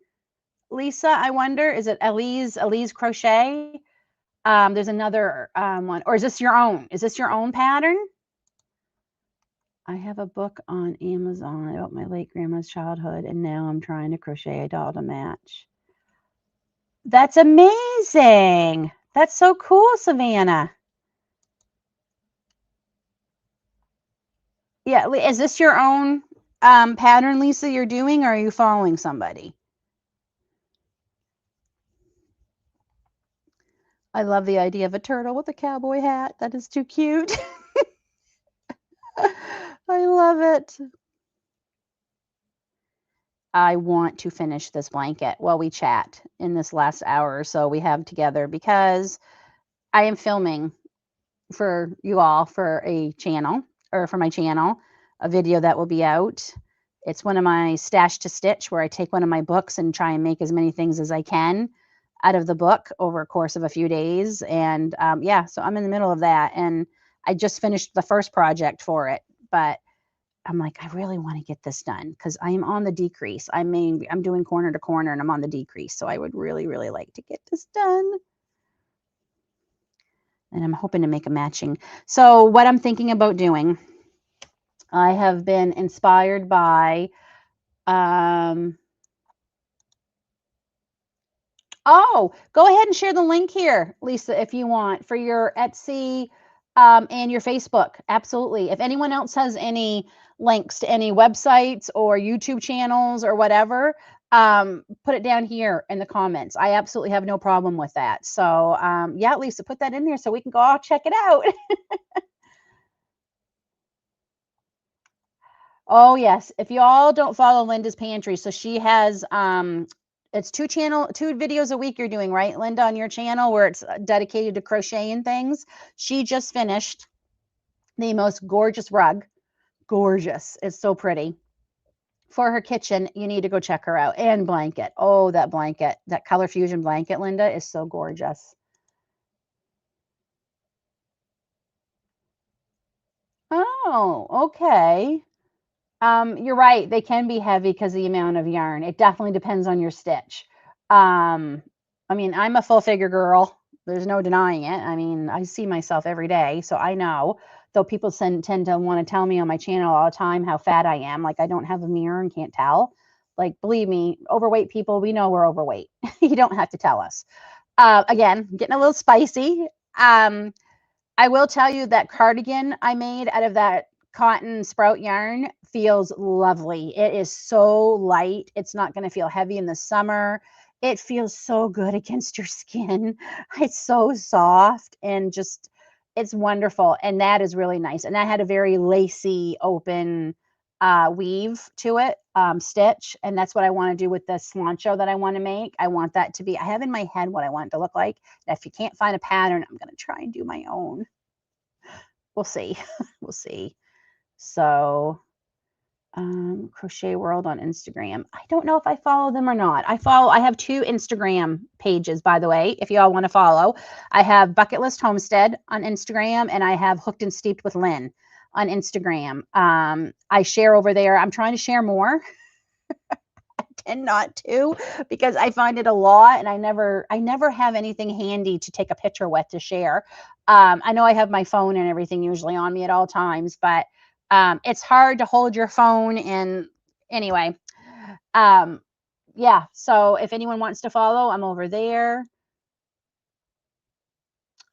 Lisa, I wonder, is it Elise Crochet? There's another one, or is this your own? Is this your own pattern? I have a book on Amazon about my late grandma's childhood, and now I'm trying to crochet a doll to match. That's amazing. That's so cool, Savannah. Yeah, is this your own pattern, Lisa, you're doing, or are you following somebody? I love the idea of a turtle with a cowboy hat. That is too cute. I love it. I want to finish this blanket while we chat in this last hour or so we have together, because I am filming for you all for a channel, or for my channel, a video that will be out. It's one of my stash to stitch, where I take one of my books and try and make as many things as I can out of the book over a course of a few days. And yeah, so I'm in the middle of that. And I just finished the first project for it, but I'm like, I really want to get this done because I am on the decrease. I mean, I'm doing corner to corner and I'm on the decrease. So I would really, really like to get this done. And I'm hoping to make a matching. So what I'm thinking about doing, I have been inspired by, oh, go ahead and share the link here, Lisa, if you want, for your Etsy and your Facebook. Absolutely. If anyone else has any links to any websites or YouTube channels or whatever, put it down here in the comments. I absolutely have no problem with that. So yeah, Lisa, put that in there so we can go all check it out. Oh yes. If you all don't follow Linda's Pantry, so she has it's two videos a week you're doing, right, Linda, on your channel, where it's dedicated to crocheting things. She just finished the most gorgeous rug. Gorgeous. It's so pretty. For her kitchen, you need to go check her out. And blanket. Oh, that blanket, that color fusion blanket, Linda, is so gorgeous. Oh, okay. You're right. They can be heavy because of the amount of yarn. It definitely depends on your stitch. Um, I mean, I'm a full figure girl. There's no denying it. I mean, I see myself every day, so I know. Though people tend to want to tell me on my channel all the time how fat I am. Like I don't have a mirror and can't tell. Like, believe me, overweight people, we know we're overweight. You don't have to tell us. Again, getting a little spicy. I will tell you that cardigan I made out of that cotton sprout yarn feels lovely. It is so light. It's not going to feel heavy in the summer. It feels so good against your skin. It's so soft and just, it's wonderful. And that is really nice. And that had a very lacy, open weave to it, stitch. And that's what I want to do with the slancho that I want to make. I want that to be, I have in my head what I want it to look like. And if you can't find a pattern, I'm going to try and do my own. We'll see. We'll see. So, Crochet World on Instagram. I don't know if I follow them or not. I have 2 Instagram pages, by the way, if you all want to follow. I have Bucket List Homestead on Instagram, and I have Hooked and Steeped with Lynn on Instagram. I share over there. I'm trying to share more. I tend not to because I find it a lot, and I never have anything handy to take a picture with to share. I know I have my phone and everything usually on me at all times, but it's hard to hold your phone. And anyway, yeah. So if anyone wants to follow, I'm over there.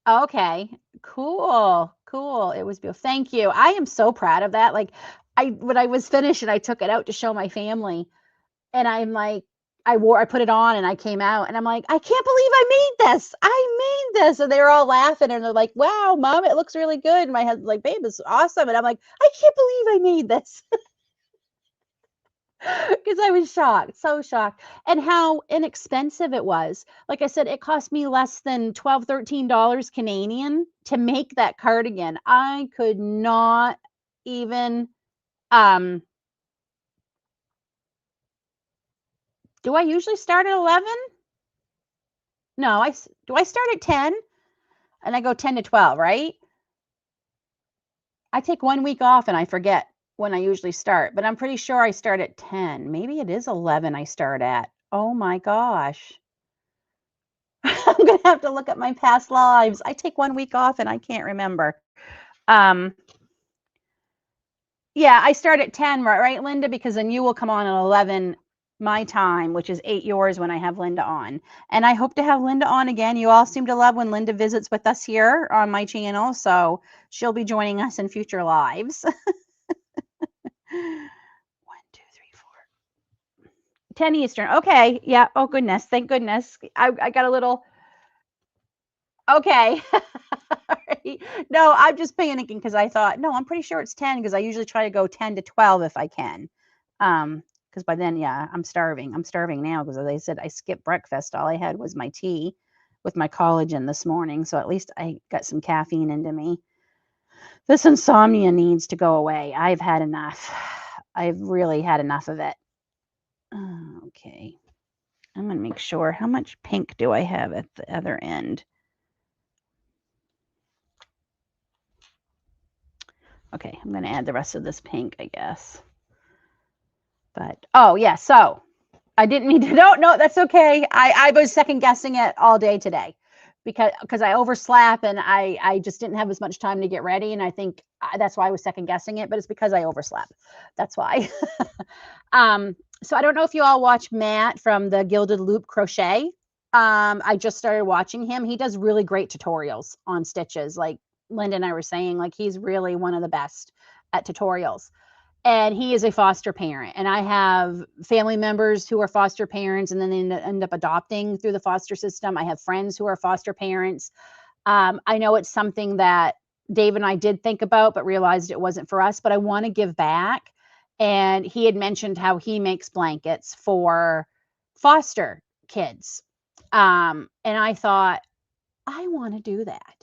Okay, cool, cool. It was beautiful. Thank you. I am so proud of that. Like, when I was finished and I took it out to show my family, and I'm like, I put it on and I came out and I'm like, I can't believe I made this. I made this. And they were all laughing and they're like, wow, mom, it looks really good. And my husband's like, babe, it's awesome. And I'm like, I can't believe I made this. Because I was shocked, so shocked. And how inexpensive it was. Like I said, it cost me less than $12, $13 Canadian to make that cardigan. I could not even, um, do I usually start at 11? No, do I start at 10? And I go 10 to 12, right? I take 1 week off and I forget when I usually start, but I'm pretty sure I start at 10. Maybe it is 11 I start at. Oh my gosh. I'm going to have to look at my past lives. I take 1 week off and I can't remember. Um, yeah, I start at 10, right, Linda? Because then you will come on at 11 my time, which is 8 yours when I have Linda on. And I hope to have Linda on again. You all seem to love when Linda visits with us here on my channel, so she'll be joining us in future lives. 1, 2, 3, 4. 10 Eastern. Okay. Yeah. Oh goodness. Thank goodness. I got a little. Okay. No, I'm just panicking because I thought, no, I'm pretty sure it's 10 because I usually try to go 10 to 12 if I can. Because by then, yeah, I'm starving. I'm starving now because as I said, I skipped breakfast. All I had was my tea with my collagen this morning. So at least I got some caffeine into me. This insomnia needs to go away. I've had enough. I've really had enough of it. Okay. I'm going to make sure. How much pink do I have at the other end? Okay, I'm going to add the rest of this pink, I guess. But, oh, yeah, so I didn't mean to. No, that's okay. I was second guessing it all day today because I overslept and I just didn't have as much time to get ready. And I think that's why I was second guessing it, but it's because I overslept. That's why. So I don't know if you all watch Matt from the Gilded Loop Crochet. I just started watching him. He does really great tutorials on stitches. Like Linda and I were saying, like he's really one of the best at tutorials. And he is a foster parent. And I have family members who are foster parents and then they end up adopting through the foster system. I have friends who are foster parents. I know it's something that Dave and I did think about, but realized it wasn't for us. But I want to give back. And he had mentioned how he makes blankets for foster kids. And I thought, I want to do that.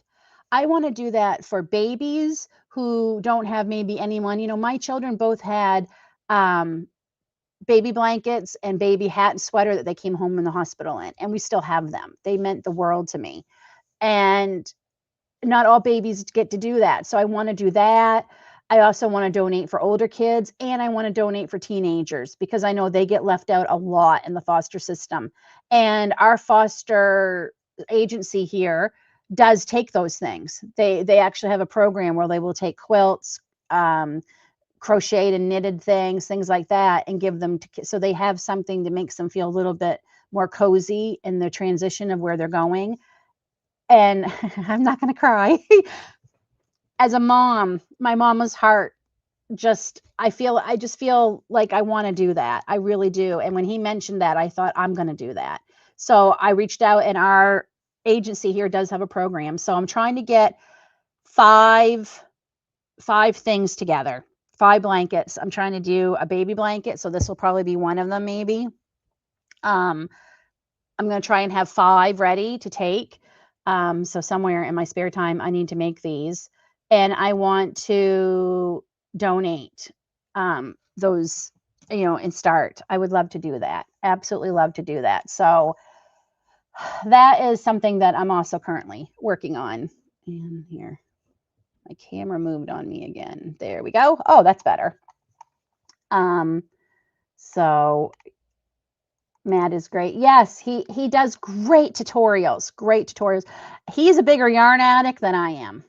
I want to do that for babies who don't have maybe anyone. My children both had baby blankets and baby hat and sweater that they came home in the hospital in, and we still have them. They meant the world to me. And not all babies get to do that. So I want to do that. I also want to donate for older kids and I want to donate for teenagers because I know they get left out a lot in the foster system. And our foster agency here does take those things. They actually have a program where they will take quilts, crocheted and knitted things like that, and give them to kids so they have something that makes them feel a little bit more cozy in the transition of where they're going. And I'm not going to cry. As a mom, my mama's heart I just feel like I want to do that. I really do. And when he mentioned that, I thought I'm going to do that. So I reached out, and our agency here does have a program. So I'm trying to get five things together, 5 blankets. I'm trying to do a baby blanket, so this will probably be one of them maybe. Um, I'm going to try and have 5 ready to take. So somewhere in my spare time, I need to make these, and I want to donate those, and start. I would love to do that. Absolutely love to do that. So that is something that I'm also currently working on. And here, my camera moved on me again. There we go. Oh, that's better. So Matt is great. Yes, he does great tutorials. Great tutorials. He's a bigger yarn addict than I am.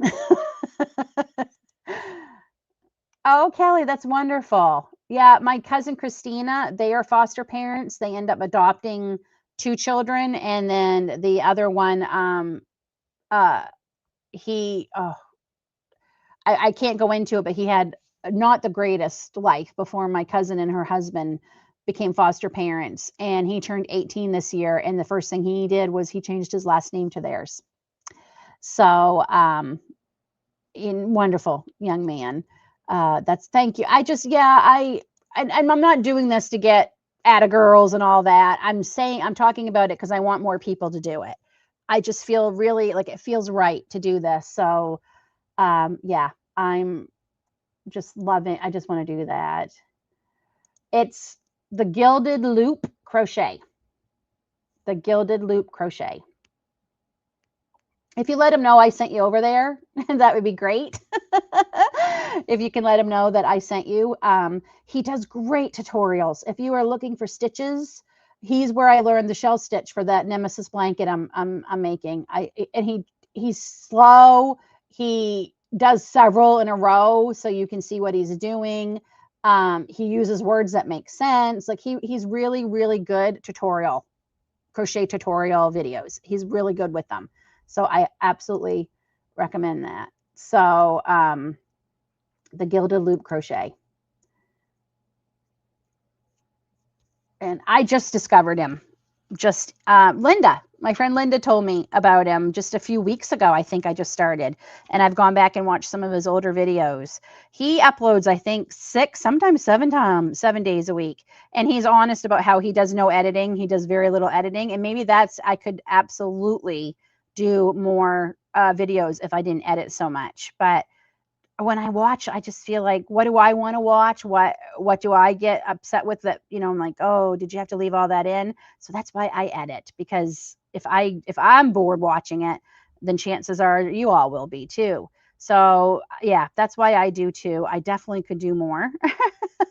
Oh, Kelly, that's wonderful. Yeah, my cousin Christina, they are foster parents. They end up adopting 2 children, and then the other one, uh, he, oh, I can't go into it, but he had not the greatest life before my cousin and her husband became foster parents. And he turned 18 this year. And the first thing he did was he changed his last name to theirs. So, in wonderful young man. That's thank you. I just, yeah, and I'm not doing this to get at a girls and all that. I'm talking about it because I want more people to do it. I just feel really like it feels right to do this. So, yeah, I'm just loving. I just want to do that. It's the Gilded Loop Crochet. The Gilded Loop Crochet. If you let him know I sent you over there, that would be great. If you can let him know that I sent you. He does great tutorials. If you are looking for stitches, he's where I learned the shell stitch for that Nemesis blanket I'm making. He's slow. He does several in a row, so you can see what he's doing. He uses words that make sense. Like he's really, really good crochet tutorial videos. He's really good with them. So I absolutely recommend that. So the Gilded Loop Crochet. And I just discovered him. Just Linda, my friend Linda told me about him just a few weeks ago. I think I just started, and I've gone back and watched some of his older videos. He uploads, I think, 6, sometimes 7 days a week, and he's honest about how he does no editing. He does very little editing, and maybe I could absolutely do more videos if I didn't edit so much. But when I watch, I just feel like, what do I want to watch? What do I get upset with that? I'm like, oh, did you have to leave all that in? So that's why I edit, because if I'm bored watching it, then chances are you all will be too. So yeah, that's why I do too. I definitely could do more.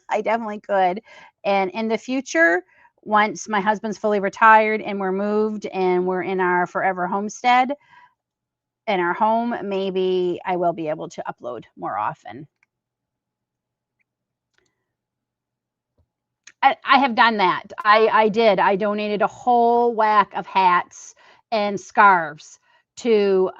I definitely could. And in the future, once my husband's fully retired and we're moved and we're in our forever homestead, in our home, maybe I will be able to upload more often. I have done that. I did. I donated a whole whack of hats and scarves to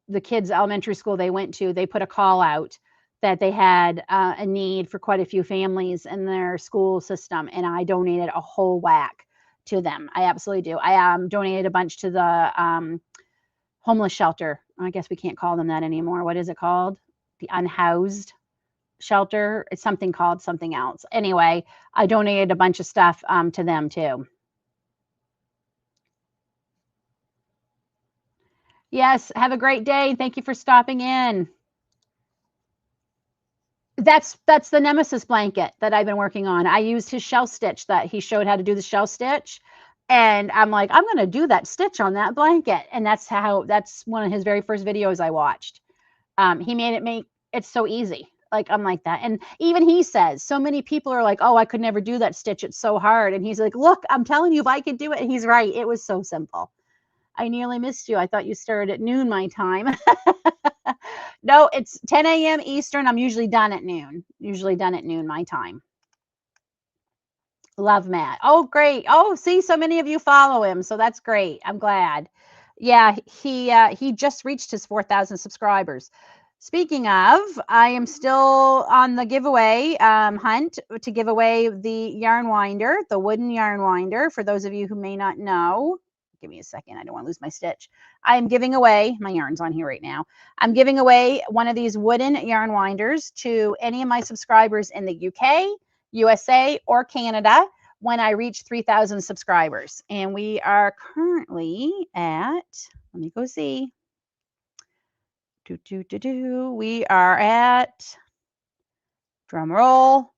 the kids' elementary school they went to. They put a call out that they had a need for quite a few families in their school system, and I donated a whole whack to them. I absolutely do. I donated a bunch to the homeless shelter. I guess we can't call them that anymore. What is it called? The unhoused shelter. It's something called something else. Anyway, I donated a bunch of stuff to them too. Yes, have a great day. Thank you for stopping in. That's the Nemesis blanket that I've been working on. I used his shell stitch that he showed how to do the shell stitch. And I'm like, I'm going to do that stitch on that blanket. And that's one of his very first videos I watched. He made it make it so easy. Like, I'm like that. And even he says, so many people are like, oh, I could never do that stitch. It's so hard. And he's like, look, I'm telling you, if I could do it. And he's right. It was so simple. I nearly missed you. I thought you started at noon my time. No, it's 10 a.m. Eastern. I'm usually done at noon. Usually done at noon my time. Love Matt. Oh, great. Oh, see, so many of you follow him. So that's great. I'm glad. Yeah, he just reached his 4,000 subscribers. Speaking of, I am still on the giveaway hunt to give away the yarn winder, the wooden yarn winder. For those of you who may not know, give me a second. I don't want to lose my stitch. I am giving away, my yarn's on here right now. I'm giving away one of these wooden yarn winders to any of my subscribers in the UK, USA, or Canada when I reach 3,000 subscribers. And we are currently at, let me go see. We are at, drum roll,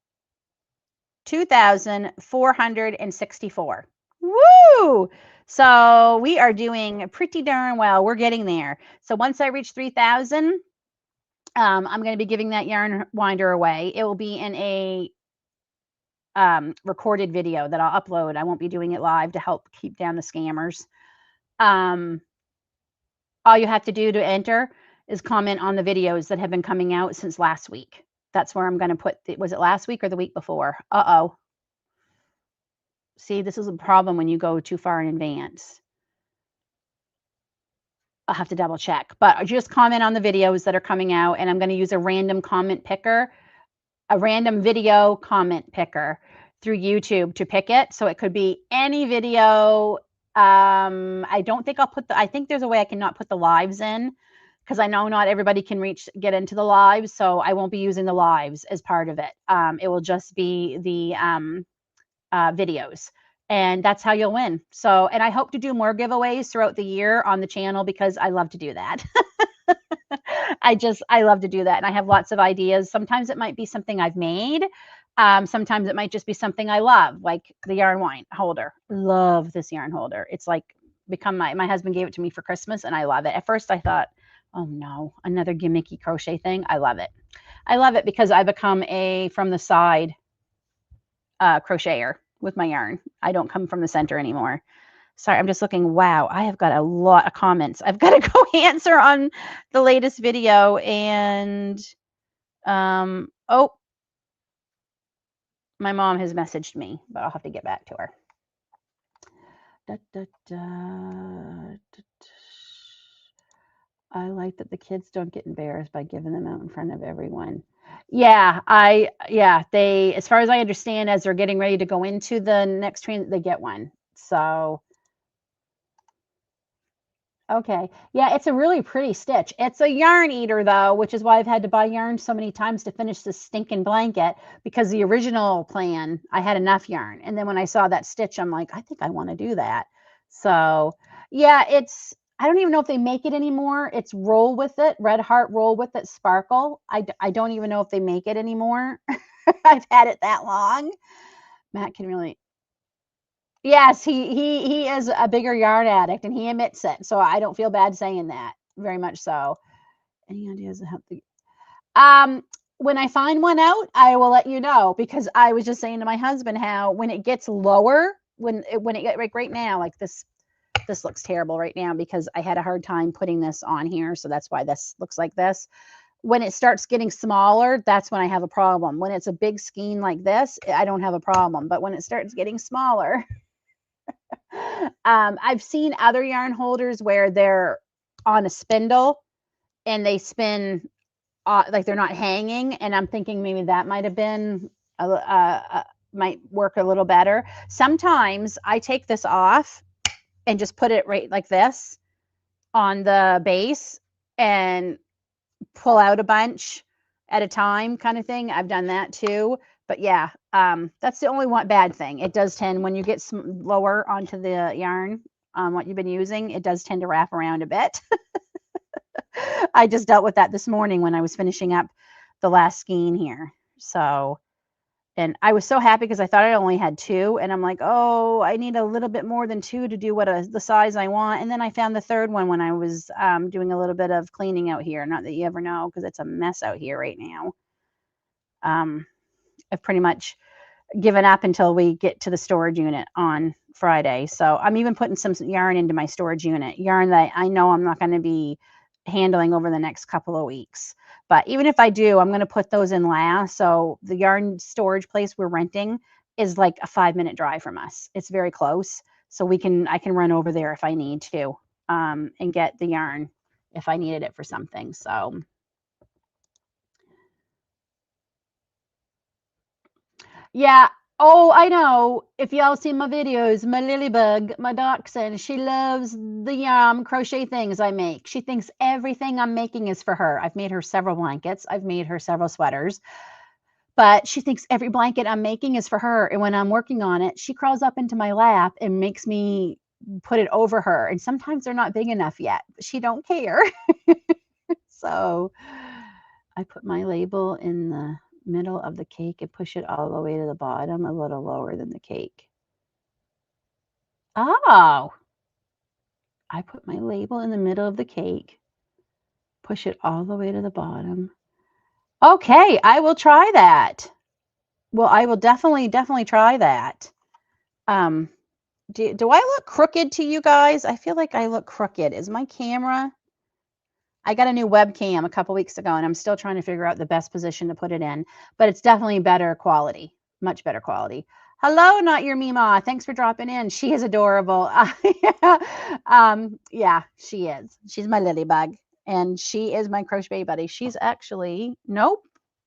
2,464. Woo! So we are doing pretty darn well. We're getting there. So once I reach 3,000, I'm going to be giving that yarn winder away. It will be in a recorded video that I'll upload. I won't be doing it live to help keep down the scammers. All you have to do to enter is comment on the videos that have been coming out since last week. That's where I'm going to put, was it last week or the week before? Uh-oh. See, this is a problem when you go too far in advance. I'll have to double check, but just comment on the videos that are coming out, and I'm going to use a random comment picker, a random video comment picker through YouTube to pick it. So it could be any video. I don't think I'll put I think there's a way I can not put the lives in, because I know not everybody can get into the lives. So I won't be using the lives as part of it. It will just be the videos. And that's how you'll win. So, and I hope to do more giveaways throughout the year on the channel because I love to do that. I love to do that. And I have lots of ideas. Sometimes it might be something I've made. Sometimes it might just be something I love, like the yarn wine holder. Love this yarn holder. It's like become my husband gave it to me for Christmas and I love it. At first I thought, oh no, another gimmicky crochet thing. I love it. I love it because I become a from the side crocheter with my yarn. I don't come from the center anymore. Sorry, I'm just looking. Wow, I have got a lot of comments. I've got to go answer on the latest video. And oh, my mom has messaged me, but I'll have to get back to her. Da, da, da, I like that the kids don't get embarrassed by giving them out in front of everyone. Yeah, they, as far as I understand, as they're getting ready to go into the next train, they get one. So, okay. Yeah, it's a really pretty stitch. It's a yarn eater though, which is why I've had to buy yarn so many times to finish this stinking blanket, because the original plan, I had enough yarn. And then when I saw that stitch, I'm like, I think I want to do that. So, yeah, I don't even know if they make it anymore. It's Roll With It, Red Heart Roll With It Sparkle. I don't even know if they make it anymore. I've had it that long. Matt can really, yes, he is a bigger yarn addict and he admits it. So I don't feel bad saying that, very much so. Any ideas of how when I find one out, I will let you know, because I was just saying to my husband how when it gets lower, when it get like right now, like this looks terrible right now because I had a hard time putting this on here, so that's why this looks like this. When it starts getting smaller, that's when I have a problem. When it's a big skein like this, I don't have a problem, but when it starts getting smaller, I've seen other yarn holders where they're on a spindle and they spin like they're not hanging, and I'm thinking maybe that might have been might work a little better. Sometimes I take this off and just put it right like this on the base and pull out a bunch at a time, kind of thing. I've done that too. But yeah, that's the only one bad thing. It does tend, when you get lower onto the yarn, what you've been using, it does tend to wrap around a bit. I just dealt with that this morning when I was finishing up the last skein here. So, and I was so happy because I thought I only had 2, and I'm like, oh, I need a little bit more than 2 to do the size I want. And then I found the third one when I was doing a little bit of cleaning out here. Not that you ever know, because it's a mess out here right now. I've pretty much given up until we get to the storage unit on Friday. So I'm even putting some yarn into my storage unit, yarn that I know I'm not going to be handling over the next couple of weeks. But even if I do, I'm going to put those in last. So the yarn storage place we're renting is like a 5-minute drive from us. It's very close. So I can run over there if I need to, and get the yarn if I needed it for something. So Yeah. Oh, I know. If y'all see my videos, my Lilybug, my dachshund, she loves the crochet things I make. She thinks everything I'm making is for her. I've made her several blankets. I've made her several sweaters, but she thinks every blanket I'm making is for her. And when I'm working on it, she crawls up into my lap and makes me put it over her. And sometimes they're not big enough yet, but she don't care. So I put my label in the middle of the cake and push it all the way to the bottom, a little lower than the cake. Oh, I put my label in the middle of the cake, push it all the way to the bottom. Okay, I will try that. Well, I will definitely try that. Um, do I look crooked to you guys? I feel like I look crooked. Is my camera? I got a new webcam a couple weeks ago, and I'm still trying to figure out the best position to put it in, but it's definitely better quality, much better quality. Hello, not your Mima. Thanks for dropping in. She is adorable. Yeah, she is. She's my Lilybug, and she is my crochet buddy. She's actually, nope.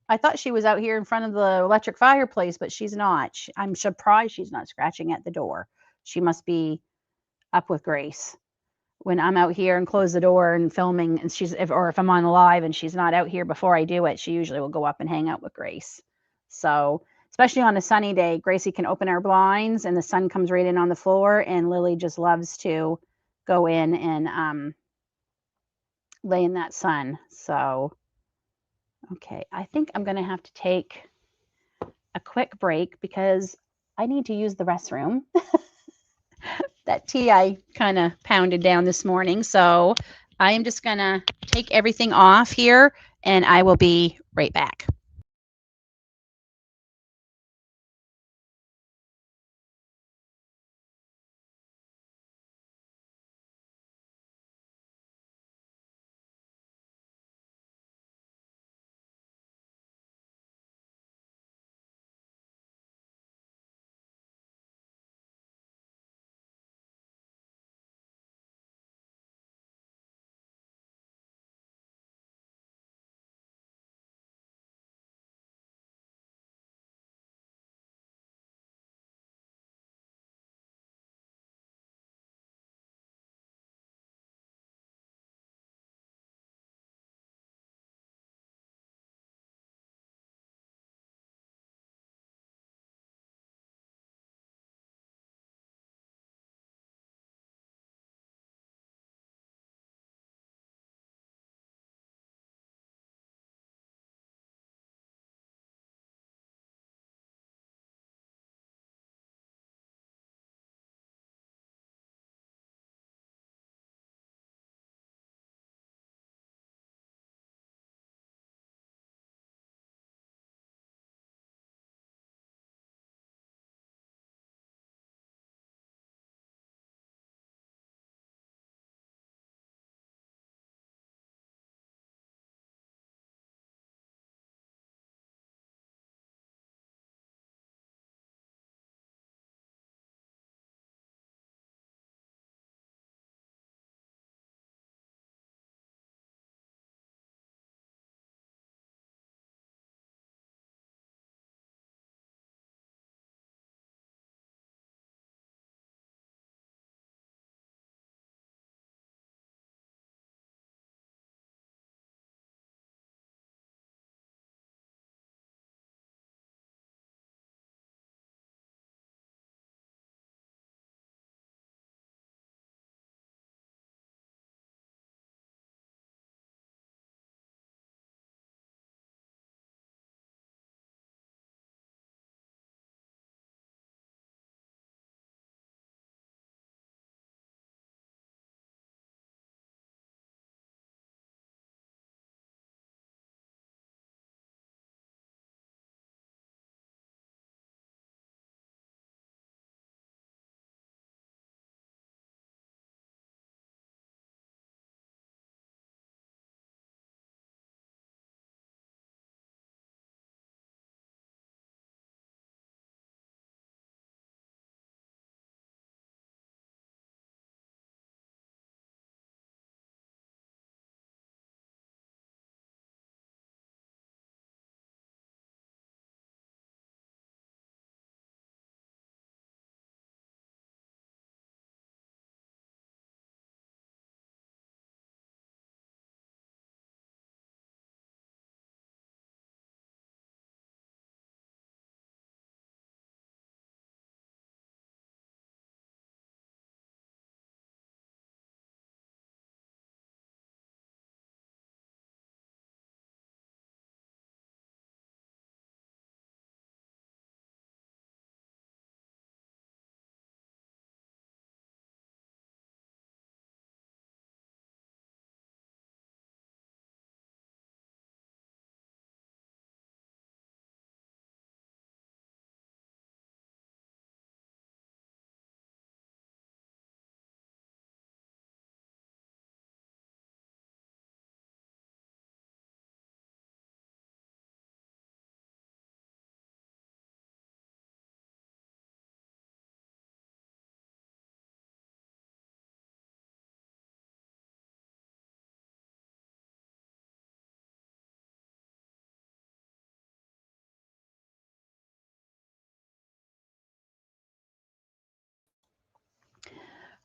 I thought she was out here in front of the electric fireplace, but she's not. I'm surprised she's not scratching at the door. She must be up with Grace when I'm out here and close the door and filming, and or if I'm on live and she's not out here before I do it, she usually will go up and hang out with Grace. So, especially on a sunny day, Gracie can open our blinds and the sun comes right in on the floor, and Lily just loves to go in and lay in that sun. So, okay, I think I'm going to have to take a quick break because I need to use the restroom. That tea I kind of pounded down this morning. So I am just going to take everything off here and I will be right back.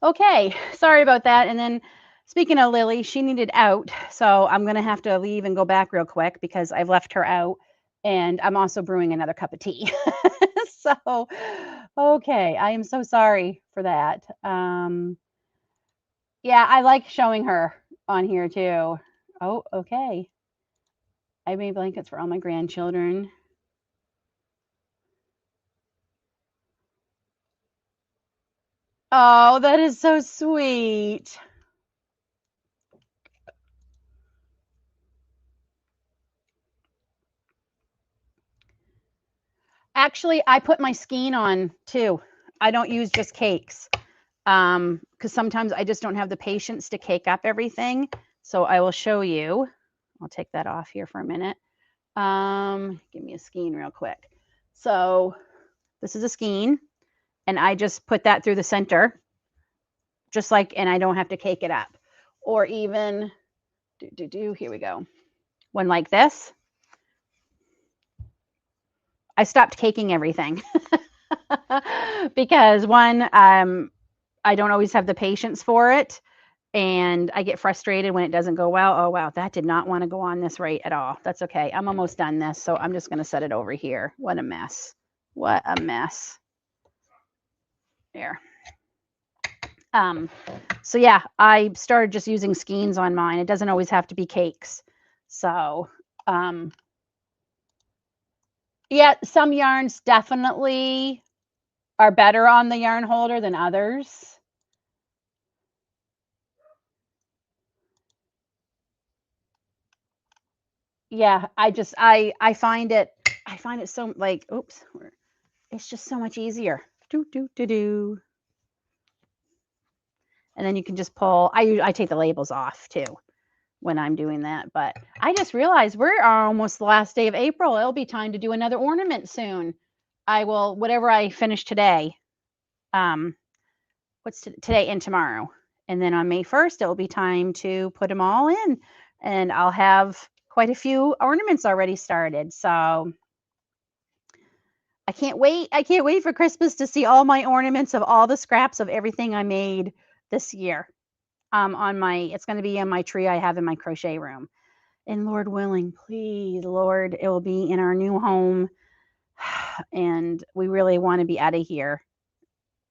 Okay, sorry about that. And then speaking of Lily, she needed out. So I'm going to have to leave and go back real quick because I've left her out. And I'm also brewing another cup of tea. So, okay, I am so sorry for that. Yeah, I like showing her on here too. Oh, okay. I made blankets for all my grandchildren. Oh, that is so sweet. Actually, I put my skein on too. I don't use just cakes. Because sometimes I just don't have the patience to cake up everything. So I will show you. I'll take that off here for a minute. Give me a skein real quick. So this is a skein, and I just put that through the center, just like, and I don't have to cake it up. Or even, here we go. One like this. I stopped caking everything because one, I don't always have the patience for it. And I get frustrated when it doesn't go well. Oh, wow, that did not want to go on this right at all. That's okay. I'm almost done this, so I'm just going to set it over here. What a mess. What a mess. There. So yeah, I started just using skeins on mine. It doesn't always have to be cakes. So, yeah, some yarns definitely are better on the yarn holder than others. Yeah, I find it so like, oops, it's just so much easier. Do do do do. And then you can just pull. I take the labels off too when I'm doing that. But I just realized we're almost the last day of April. It'll be time to do another ornament soon. I will, whatever I finish today. Um, what's today and tomorrow, and then on May 1st it will be time to put them all in, and I'll have quite a few ornaments already started. So I can't wait. I can't wait for Christmas to see all my ornaments of all the scraps of everything I made this year. On my, it's going to be on my tree I have in my crochet room. And Lord willing, please, Lord, it will be in our new home. And we really want to be out of here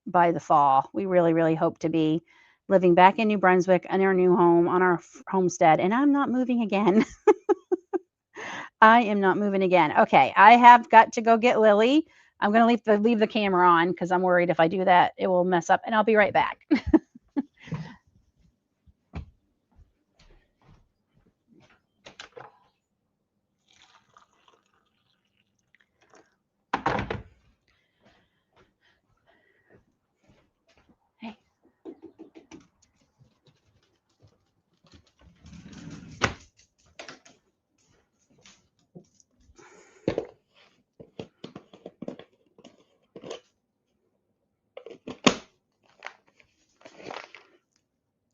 by the fall. We really, really hope to be living back in New Brunswick in our new home on our homestead. And I'm not moving again. I am not moving again. Okay, I have got to go get Lily. I'm going to leave the camera on because I'm worried if I do that, it will mess up. And I'll be right back. Hey.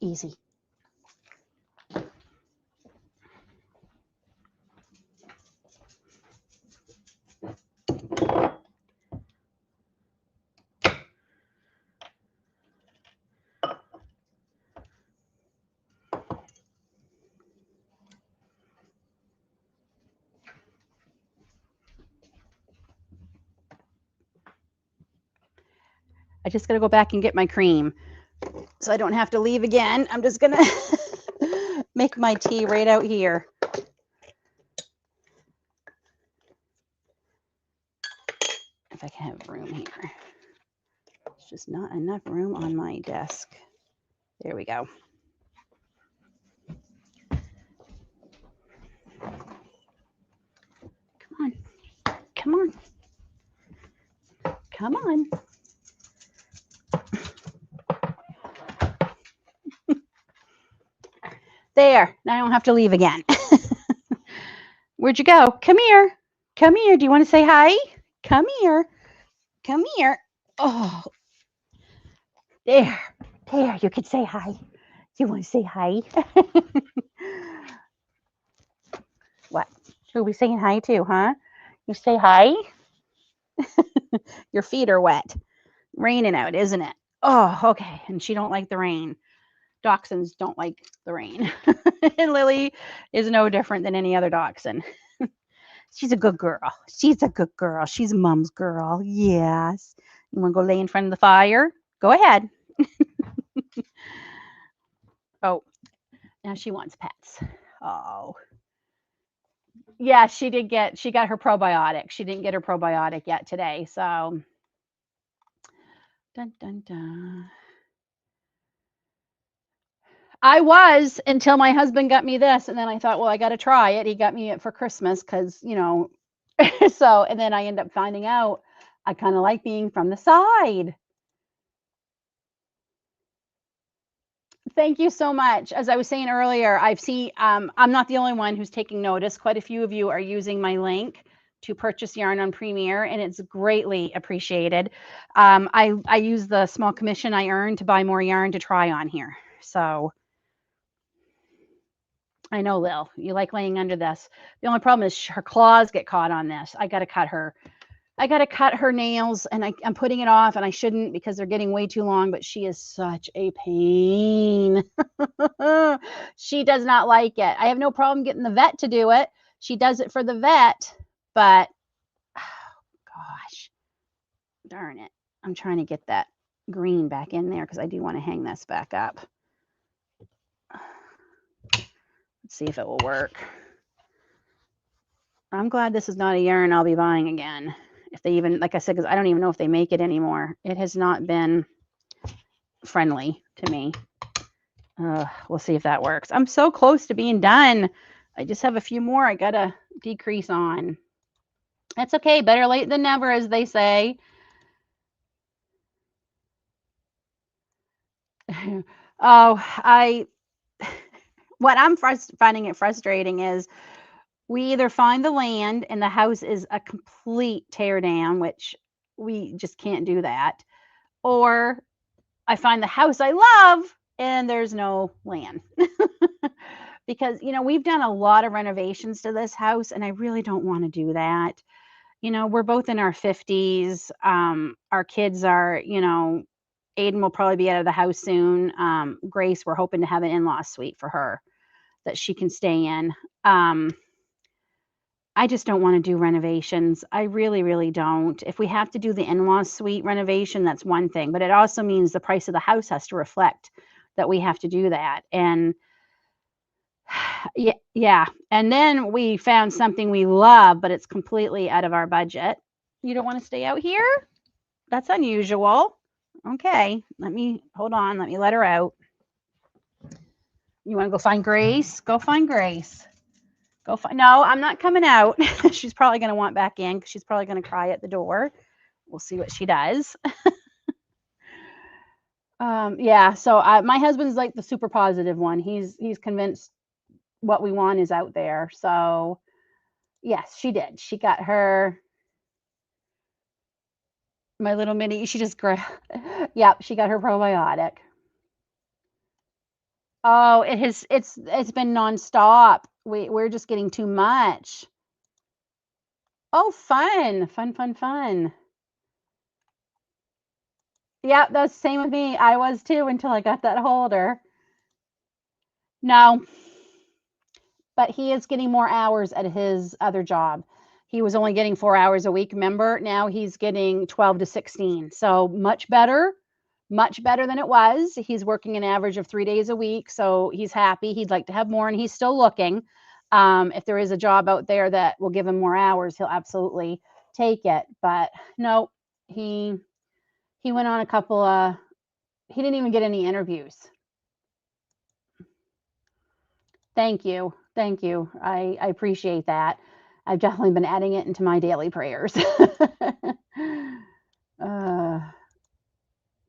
Easy. I just got to go back and get my cream so I don't have to leave again. I'm just going to make my tea right out here. If I can have room here. It's just not enough room on my desk. There we go. Come on. Come on. Come on. There. Now I don't have to leave again. Where'd you go? Come here. Come here. Do you want to say hi? Come here. Come here. Oh, there. There. You could say hi. You want to say hi? What? Who are we saying hi to, huh? You say hi? Your feet are wet. Raining out, isn't it? Oh, okay. And she don't like the rain. Dachshunds don't like the rain. And Lily is no different than any other dachshund. She's a good girl. She's a good girl. She's mom's girl. Yes. You want to go lay in front of the fire? Go ahead. Oh, now she wants pets. Oh. Yeah, she got her probiotic. She didn't get her probiotic yet today. So, dun dun dun. I was until my husband got me this, and then I thought, well, I got to try it. He got me it for Christmas because, so, and then I end up finding out I kind of like being from the side. Thank you so much. As I was saying earlier, I've seen, I'm not the only one who's taking notice. Quite a few of you are using my link to purchase yarn on Premier, and it's greatly appreciated. I use the small commission I earn to buy more yarn to try on here. So I know, Lil, you like laying under this. The only problem is her claws get caught on this. I got to cut her. I got to cut her nails, and I'm putting it off, and I shouldn't because they're getting way too long, but she is such a pain. She does not like it. I have no problem getting the vet to do it. She does it for the vet, but oh, gosh, darn it. I'm trying to get that green back in there because I do want to hang this back up. Let's see if it will work. I'm glad this is not a yarn I'll be buying again. If they even, like I said, because I don't even know if they make it anymore. It has not been friendly to me. We'll see if that works. I'm so close to being done. I just have a few more I gotta decrease on. That's okay. Better late than never, as they say. Oh, what I'm finding it frustrating is we either find the land and the house is a complete tear down, which we just can't do that, or I find the house I love and there's no land. Because, we've done a lot of renovations to this house and I really don't want to do that. We're both in our 50s. Our kids are, Aiden will probably be out of the house soon. Grace, we're hoping to have an in-law suite for her that she can stay in. I just don't want to do renovations. I really, really don't. If we have to do the in-law suite renovation, that's one thing, but it also means the price of the house has to reflect that we have to do that. And yeah. And then we found something we love, but it's completely out of our budget. You don't want to stay out here? That's unusual. Okay, hold on. Let me let her out. You want to go find Grace? Go find Grace. No, I'm not coming out. She's probably going to want back in because she's probably going to cry at the door. We'll see what she does. Yeah, so my husband's like the super positive one. He's convinced what we want is out there. So yes, she did. She got my little mini. She just yep, she got her probiotic. Oh, it's been nonstop. We're just getting too much. Oh, fun, fun, fun, fun. Yeah, that's the same with me. I was too until I got that holder. No, but he is getting more hours at his other job. He was only getting 4 hours a week, remember? Now he's getting 12 to 16. So much better than it was. He's working an average of 3 days a week. So he's happy. He'd like to have more, and he's still looking. If there is a job out there that will give him more hours, he'll absolutely take it. But no, he went on a couple he didn't even get any interviews. Thank you. Thank you. I appreciate that. I've definitely been adding it into my daily prayers. uh,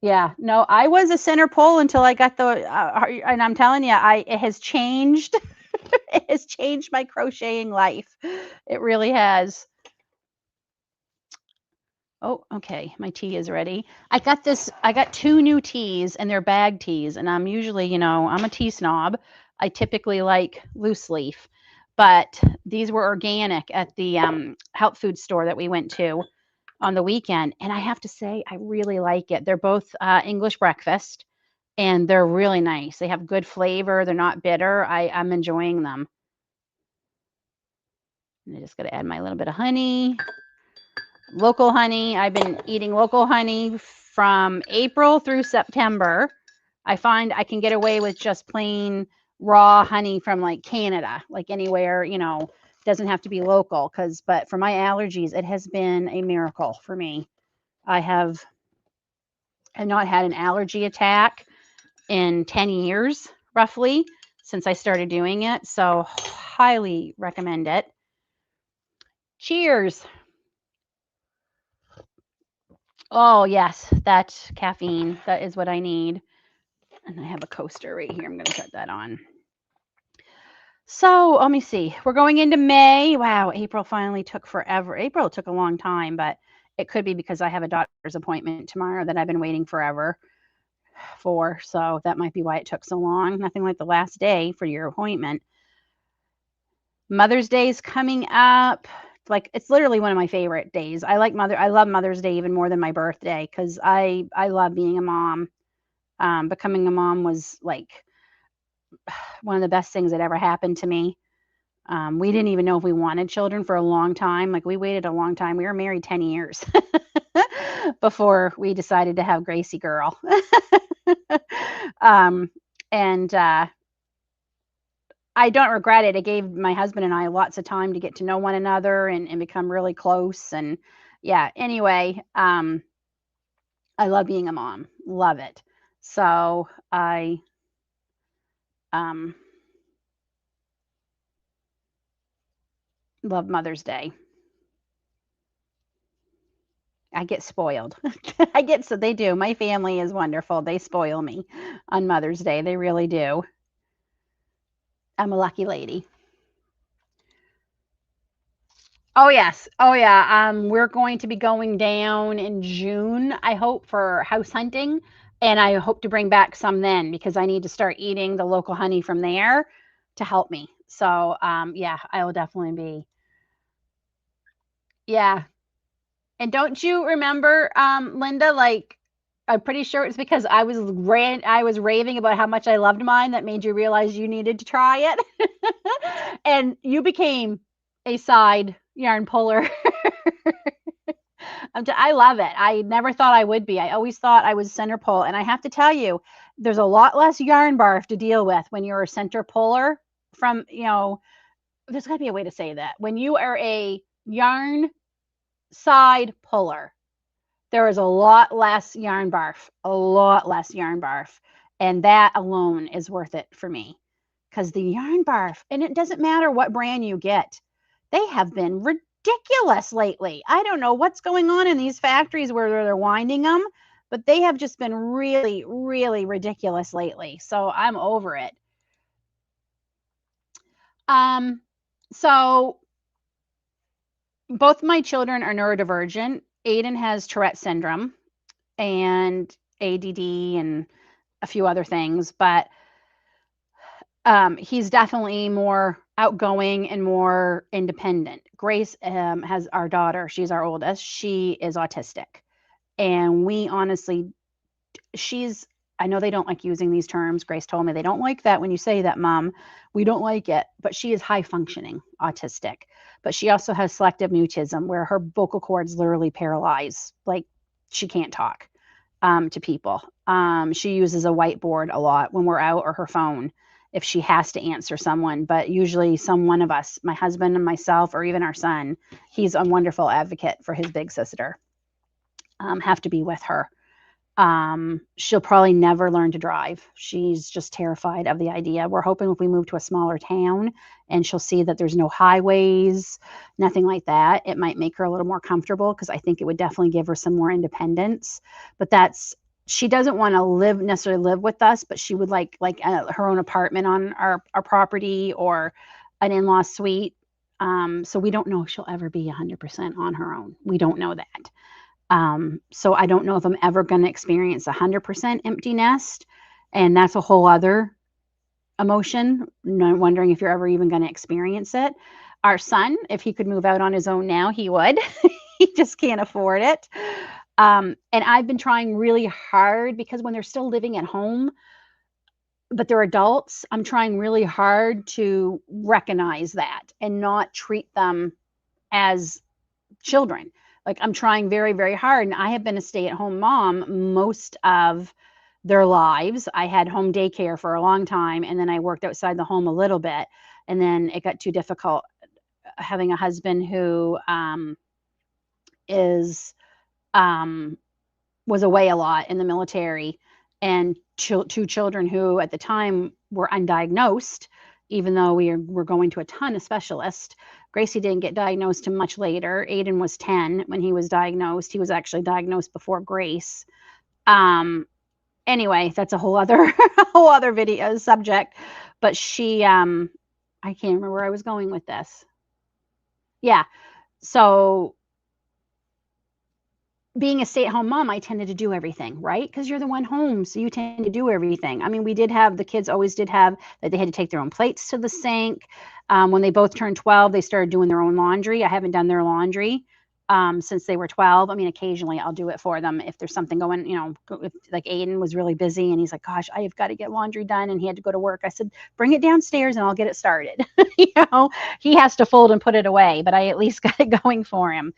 yeah, no, I was a center pole until I got and I'm telling you, it has changed. It has changed my crocheting life. It really has. Oh, okay. My tea is ready. I got 2 new teas and they're bag teas. And I'm usually, I'm a tea snob. I typically like loose leaf, but these were organic at the health food store that we went to. on the weekend. And I have to say, I really like it. They're both English breakfast and they're really nice. They have good flavor. They're not bitter. I'm enjoying them. And I just got to add my little bit of honey. Local honey. I've been eating local honey from April through September. I find I can get away with just plain raw honey from like Canada, like anywhere, doesn't have to be local but for my allergies, it has been a miracle for me. I have not had an allergy attack in 10 years, roughly, since I started doing it. So highly recommend it. Cheers. Oh, yes, that caffeine. That is what I need. And I have a coaster right here. I'm going to put that on. So let me see. We're going into May. Wow, April finally took forever. April took a long time, but it could be because I have a doctor's appointment tomorrow that I've been waiting forever for. So that might be why it took so long. Nothing like the last day for your appointment. Mother's Day is coming up. Like it's literally one of my favorite days. I love Mother's Day even more than my birthday because I love being a mom. Becoming a mom was like one of the best things that ever happened to me. We didn't even know if we wanted children for a long time. Like we waited a long time. We were married 10 years before we decided to have Gracie girl. And I don't regret it. It gave my husband and I lots of time to get to know one another and become really close. And yeah, anyway, I love being a mom. Love it. So I love Mother's Day. I get spoiled. They do. My family is wonderful. They spoil me on Mother's Day. They really do. I'm a lucky lady. Oh yes. Oh yeah. We're going to be going down in June, I hope, for house hunting. And I hope to bring back some then because I need to start eating the local honey from there to help me. So yeah, I will definitely be. Yeah. And don't you remember, Linda, like I'm pretty sure it's because I was raving about how much I loved mine that made you realize you needed to try it. And you became a side yarn puller. I love it. I never thought I would be. I always thought I was center pull. And I have to tell you, there's a lot less yarn barf to deal with when you're a center puller from, there's got to be a way to say that. When you are a yarn side puller, there is a lot less yarn barf, a lot less yarn barf. And that alone is worth it for me because the yarn barf, and it doesn't matter what brand you get, they have been ridiculous lately. I don't know what's going on in these factories where they're winding them, but they have just been really, really ridiculous lately. So I'm over it. So both my children are neurodivergent. Aiden has Tourette syndrome and ADD and a few other things, but he's definitely more outgoing and more independent. Grace has our daughter. She's our oldest. She is autistic. And we honestly, I know they don't like using these terms. Grace told me they don't like that when you say that, Mom. We don't like it. But she is high functioning autistic. But she also has selective mutism where her vocal cords literally paralyze. Like she can't talk to people. She uses a whiteboard a lot when we're out or her phone if she has to answer someone. But usually one of us, my husband and myself, or even our son, he's a wonderful advocate for his big sister, have to be with her. She'll probably never learn to drive. She's just terrified of the idea. We're hoping if we move to a smaller town and she'll see that there's no highways, nothing like that, it might make her a little more comfortable because I think it would definitely give her some more independence. But she doesn't want to necessarily live with us, but she would like her own apartment on our property or an in-law suite. So we don't know if she'll ever be 100% on her own. We don't know that. So I don't know if I'm ever going to experience 100% empty nest. And that's a whole other emotion. I'm wondering if you're ever even going to experience it. Our son, if he could move out on his own now, he would. He just can't afford it. And I've been trying really hard because when they're still living at home, but they're adults, I'm trying really hard to recognize that and not treat them as children. Like I'm trying very, very hard. And I have been a stay at home mom most of their lives. I had home daycare for a long time and then I worked outside the home a little bit. And then it got too difficult having a husband who is um, was away a lot in the military, and two children who at the time were undiagnosed, even though were going to a ton of specialists. Gracie didn't get diagnosed till much later. Aiden was 10 when he was diagnosed. He was actually diagnosed before Grace. Um, anyway, that's a whole other whole other video subject. But I can't remember where I was going with this. Yeah. So being a stay-at-home mom, I tended to do everything, right? Because you're the one home, so you tend to do everything. I mean, we did have the kids always did have that they had to take their own plates to the sink. When they both turned 12, they started doing their own laundry. I haven't done their laundry since they were 12. I mean, occasionally I'll do it for them if there's something going, if, like Aiden was really busy and he's like, gosh, I have got to get laundry done and he had to go to work. I said, bring it downstairs and I'll get it started. He has to fold and put it away, but I at least got it going for him.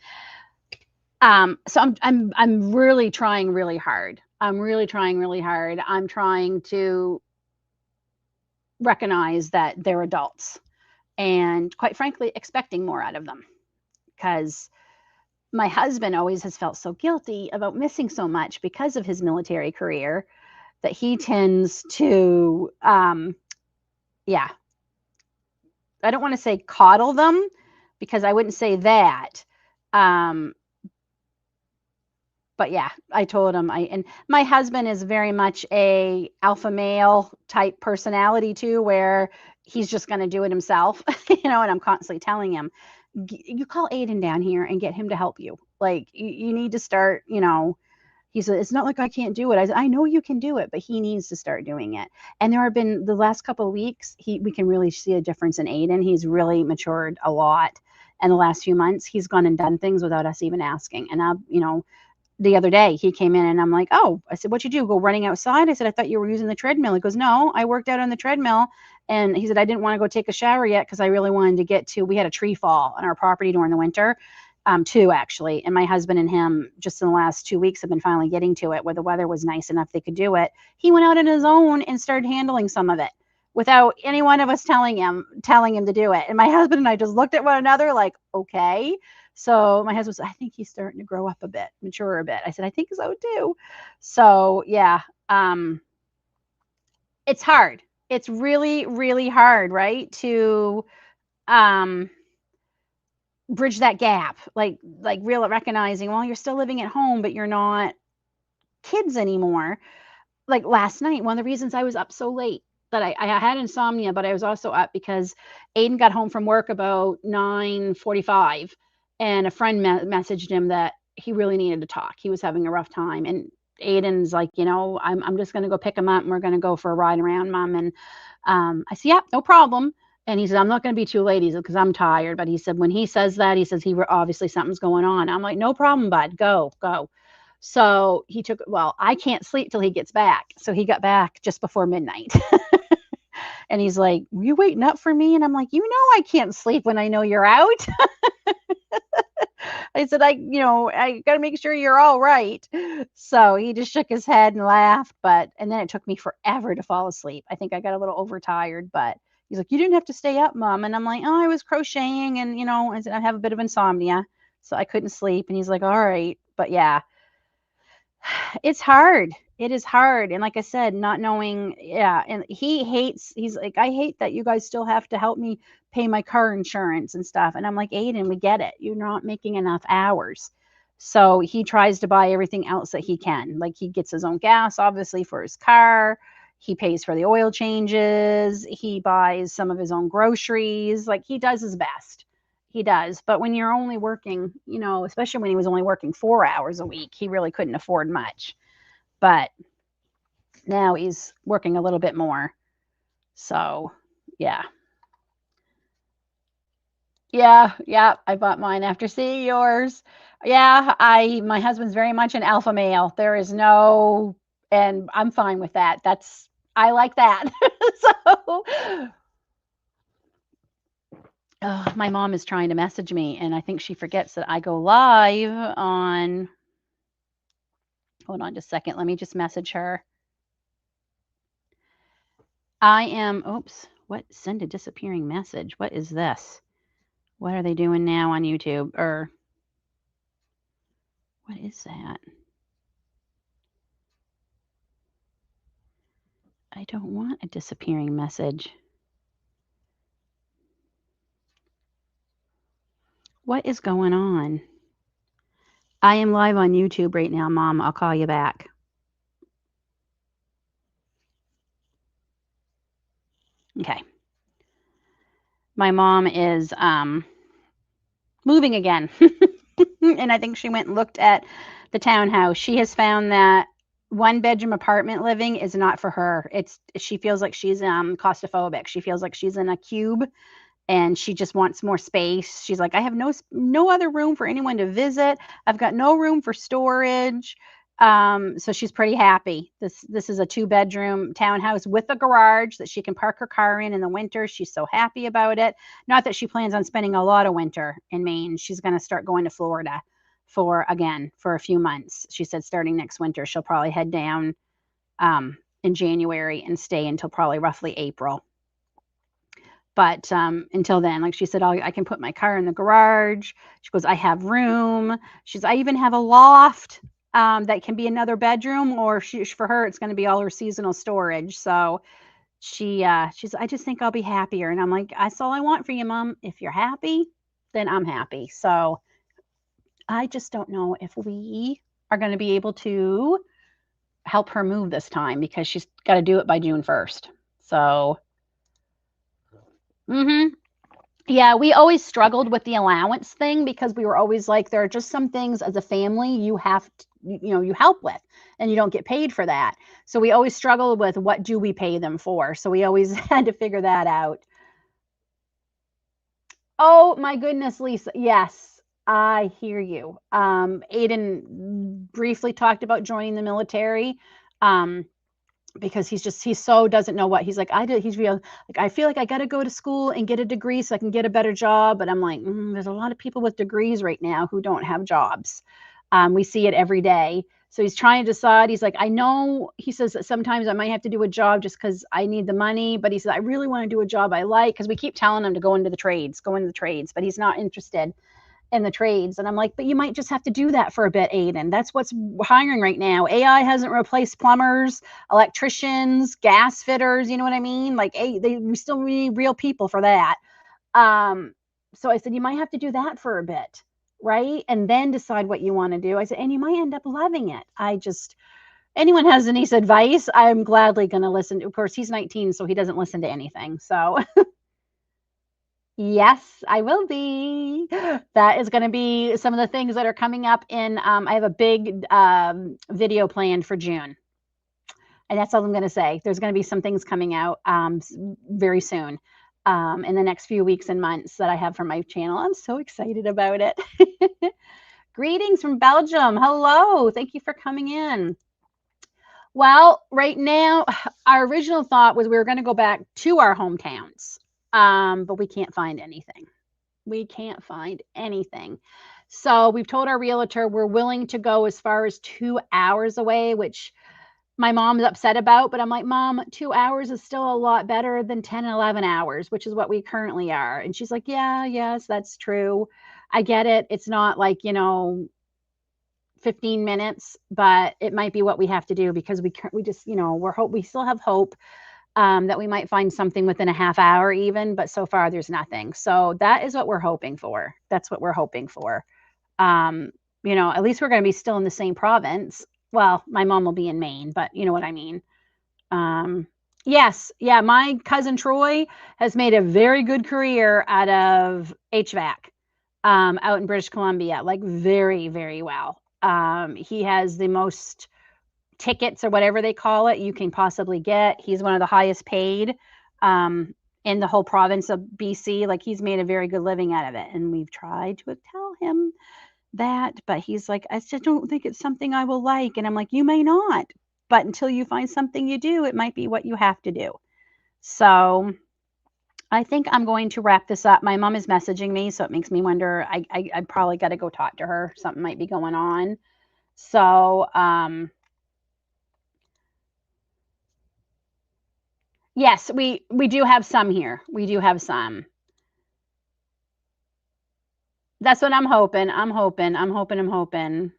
So I'm really trying really hard. I'm really trying really hard. I'm trying to recognize that they're adults and quite frankly expecting more out of them, because my husband always has felt so guilty about missing so much because of his military career that he tends to yeah, I don't want to say coddle them because I wouldn't say that. Um, but yeah, I told him and my husband is very much a alpha male type personality too, where he's just going to do it himself, and I'm constantly telling him, you call Aiden down here and get him to help you. Like you need to start, he said, it's not like I can't do it. I said, I know you can do it, but he needs to start doing it. And there have been the last couple of weeks, we can really see a difference in Aiden. He's really matured a lot. And the last few months, he's gone and done things without us even asking. And the other day he came in and I'm like, oh, I said, what'd you do? Go running outside? I said, I thought you were using the treadmill. He goes, no, I worked out on the treadmill. And he said, I didn't want to go take a shower yet because I really wanted to we had a tree fall on our property during the winter, two actually. And my husband and him just in the last 2 weeks have been finally getting to it where the weather was nice enough they could do it. He went out on his own and started handling some of it without any one of us telling him to do it. And my husband and I just looked at one another like, okay. So my husband said, I think he's starting to grow up a bit, mature a bit. I said, I think so too. So yeah, it's hard. It's really, really hard, right? To um, bridge that gap, like real recognizing, well, you're still living at home, but you're not kids anymore. Like last night, one of the reasons I was up so late that I had insomnia, but I was also up because Aiden got home from work about 9:45, and a friend messaged him that he really needed to talk. He was having a rough time, and Aiden's like, I'm just going to go pick him up, and we're going to go for a ride around, Mom. And I said, yeah, no problem. And he said, I'm not going to be too late. He said, because I'm tired. But he said, when he says that, he says, obviously something's going on. I'm like, no problem, bud. Go, go. So I can't sleep till he gets back. So he got back just before midnight. And he's like, were you waiting up for me? And I'm like, I can't sleep when I know you're out. I said, I got to make sure you're all right. So he just shook his head and laughed. And then it took me forever to fall asleep. I think I got a little overtired, but he's like, you didn't have to stay up, Mom. And I'm like, oh, I was crocheting and, I said, I have a bit of insomnia. So I couldn't sleep. And he's like, all right. But yeah, it's hard. It is hard. And like I said, not knowing, yeah. And he's like, I hate that you guys still have to help me pay my car insurance and stuff. And I'm like, Aiden, we get it. You're not making enough hours. So he tries to buy everything else that he can. Like he gets his own gas, obviously, for his car. He pays for the oil changes. He buys some of his own groceries. Like he does his best. He does. But when you're only working, especially when he was only working 4 hours a week, he really couldn't afford much. But now he's working a little bit more. So, yeah. Yeah, yeah, I bought mine after seeing yours. Yeah, my husband's very much an alpha male. There is no, and I'm fine with that. I like that. So, my mom is trying to message me, and I think she forgets that I go live on, hold on just a second. Let me just message her. I am, oops, what? Send a disappearing message. What is this? What are they doing now on YouTube? Or what is that? I don't want a disappearing message. What is going on? I am live on YouTube right now, Mom. I'll call you back. Okay. My mom is moving again. And I think she went and looked at the townhouse. She has found that one bedroom apartment living is not for her. She feels like she's claustrophobic. She feels like she's in a cube and she just wants more space. She's like, I have no other room for anyone to visit. I've got no room for storage. So she's pretty happy. This is a 2-bedroom townhouse with a garage that she can park her car in the winter. She's so happy about it. Not that she plans on spending a lot of winter in Maine. She's going to start going to Florida for a few months. She said starting next winter she'll probably head down in January and stay until probably roughly April. But until then, like she said, I can put my car in the garage. She goes, I have room. She's, I even have a loft that can be another bedroom, or for her, it's going to be all her seasonal storage. So she's, I just think I'll be happier. And I'm like, that's all I want for you, Mom. If you're happy, then I'm happy. So I just don't know if we are going to be able to help her move this time because she's got to do it by June 1st. So, mhm. Yeah, we always struggled with the allowance thing because we were always like, there are just some things as a family you have to, you help with, and you don't get paid for that. So we always struggled with what do we pay them for? So we always had to figure that out. Oh my goodness, Lisa. Yes, I hear you. Aiden briefly talked about joining the military. Um, because he so doesn't know what he's like. He's real like, I feel like I got to go to school and get a degree so I can get a better job. But I'm like, there's a lot of people with degrees right now who don't have jobs. We see it every day. So he's trying to decide. He's like, I know, he says that sometimes I might have to do a job just because I need the money. But he says, I really want to do a job I like, because we keep telling him to go into the trades, but he's not interested in the trades. And I'm like, but you might just have to do that for a bit, Aiden. That's what's hiring right now. AI hasn't replaced plumbers, electricians, gas fitters. You know what I mean? Like, we still need real people for that. Um, so I said, you might have to do that for a bit, right? And then decide what you want to do. I said, and you might end up loving it. Anyone has any advice, I'm gladly going to listen. Of course, he's 19, so he doesn't listen to anything. So yes, I will be. That is going to be some of the things that are coming up in. I have a big video planned for June, and that's all I'm going to say. There's going to be some things coming out very soon in the next few weeks and months that I have for my channel. I'm so excited about it. Greetings from Belgium. Hello. Thank you for coming in. Well, right now, our original thought was we were going to go back to our hometowns, but we can't find anything. We can't find anything. So we've told our realtor we're willing to go as far as 2 hours away, which my mom's upset about. But I'm like, Mom, 2 hours is still a lot better than 10 and 11 hours, which is what we currently are. And she's like, yeah, yes, that's true. I get it. It's not like, 15 minutes, but it might be what we have to do because we just, we still have hope that we might find something within a half hour even, but so far there's nothing. So that is what we're hoping for. That's what we're hoping for. Um, at least we're going to be still in the same province. Well, my mom will be in Maine, but you know what I mean. Um, yes, yeah, my cousin Troy has made a very good career out of HVAC out in British Columbia, like very, very well. He has the most tickets or whatever they call it you can possibly get. He's one of the highest paid. in the whole province of BC. Like, he's made a very good living out of it, and we've tried to tell him that, but he's like, "I just don't think it's something I will like." And I'm like, "You may not, but until you find something you do, it might be what you have to do." So I think I'm going to wrap this up. My mom is messaging me, so it makes me wonder. I probably got to go talk to her. Something might be going on. So yes, we do have some here. We do have some. That's what I'm hoping. I'm hoping. I'm hoping. I'm hoping.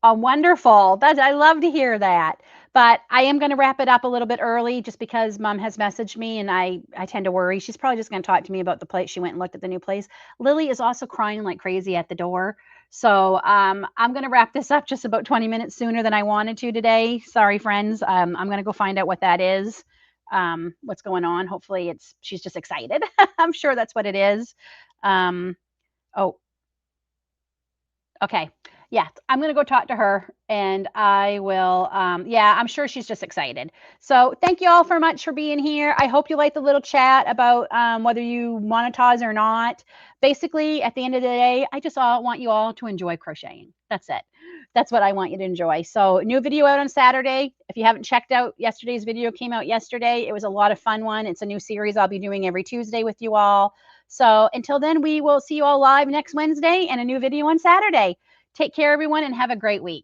Oh, wonderful. That I love to hear that. But I am going to wrap it up a little bit early just because mom has messaged me and I tend to worry. She's probably just going to talk to me about the place. She went and looked at the new place. Lily is also crying like crazy at the door. So I'm going to wrap this up just about 20 minutes sooner than I wanted to today. Sorry, friends. I'm going to go find out what that is. What's going on. Hopefully she's just excited. I'm sure that's what it is. Um, oh, okay. Yeah, I'm gonna go talk to her and I will, yeah, I'm sure she's just excited. So thank you all for much for being here. I hope you liked the little chat about whether you monetize or not. Basically, at the end of the day, I just want you all to enjoy crocheting. That's it. That's what I want you to enjoy. So new video out on Saturday. If you haven't checked out yesterday's video, came out yesterday. It was a lot of fun one. It's a new series I'll be doing every Tuesday with you all. So until then, we will see you all live next Wednesday and a new video on Saturday. Take care, everyone, and have a great week.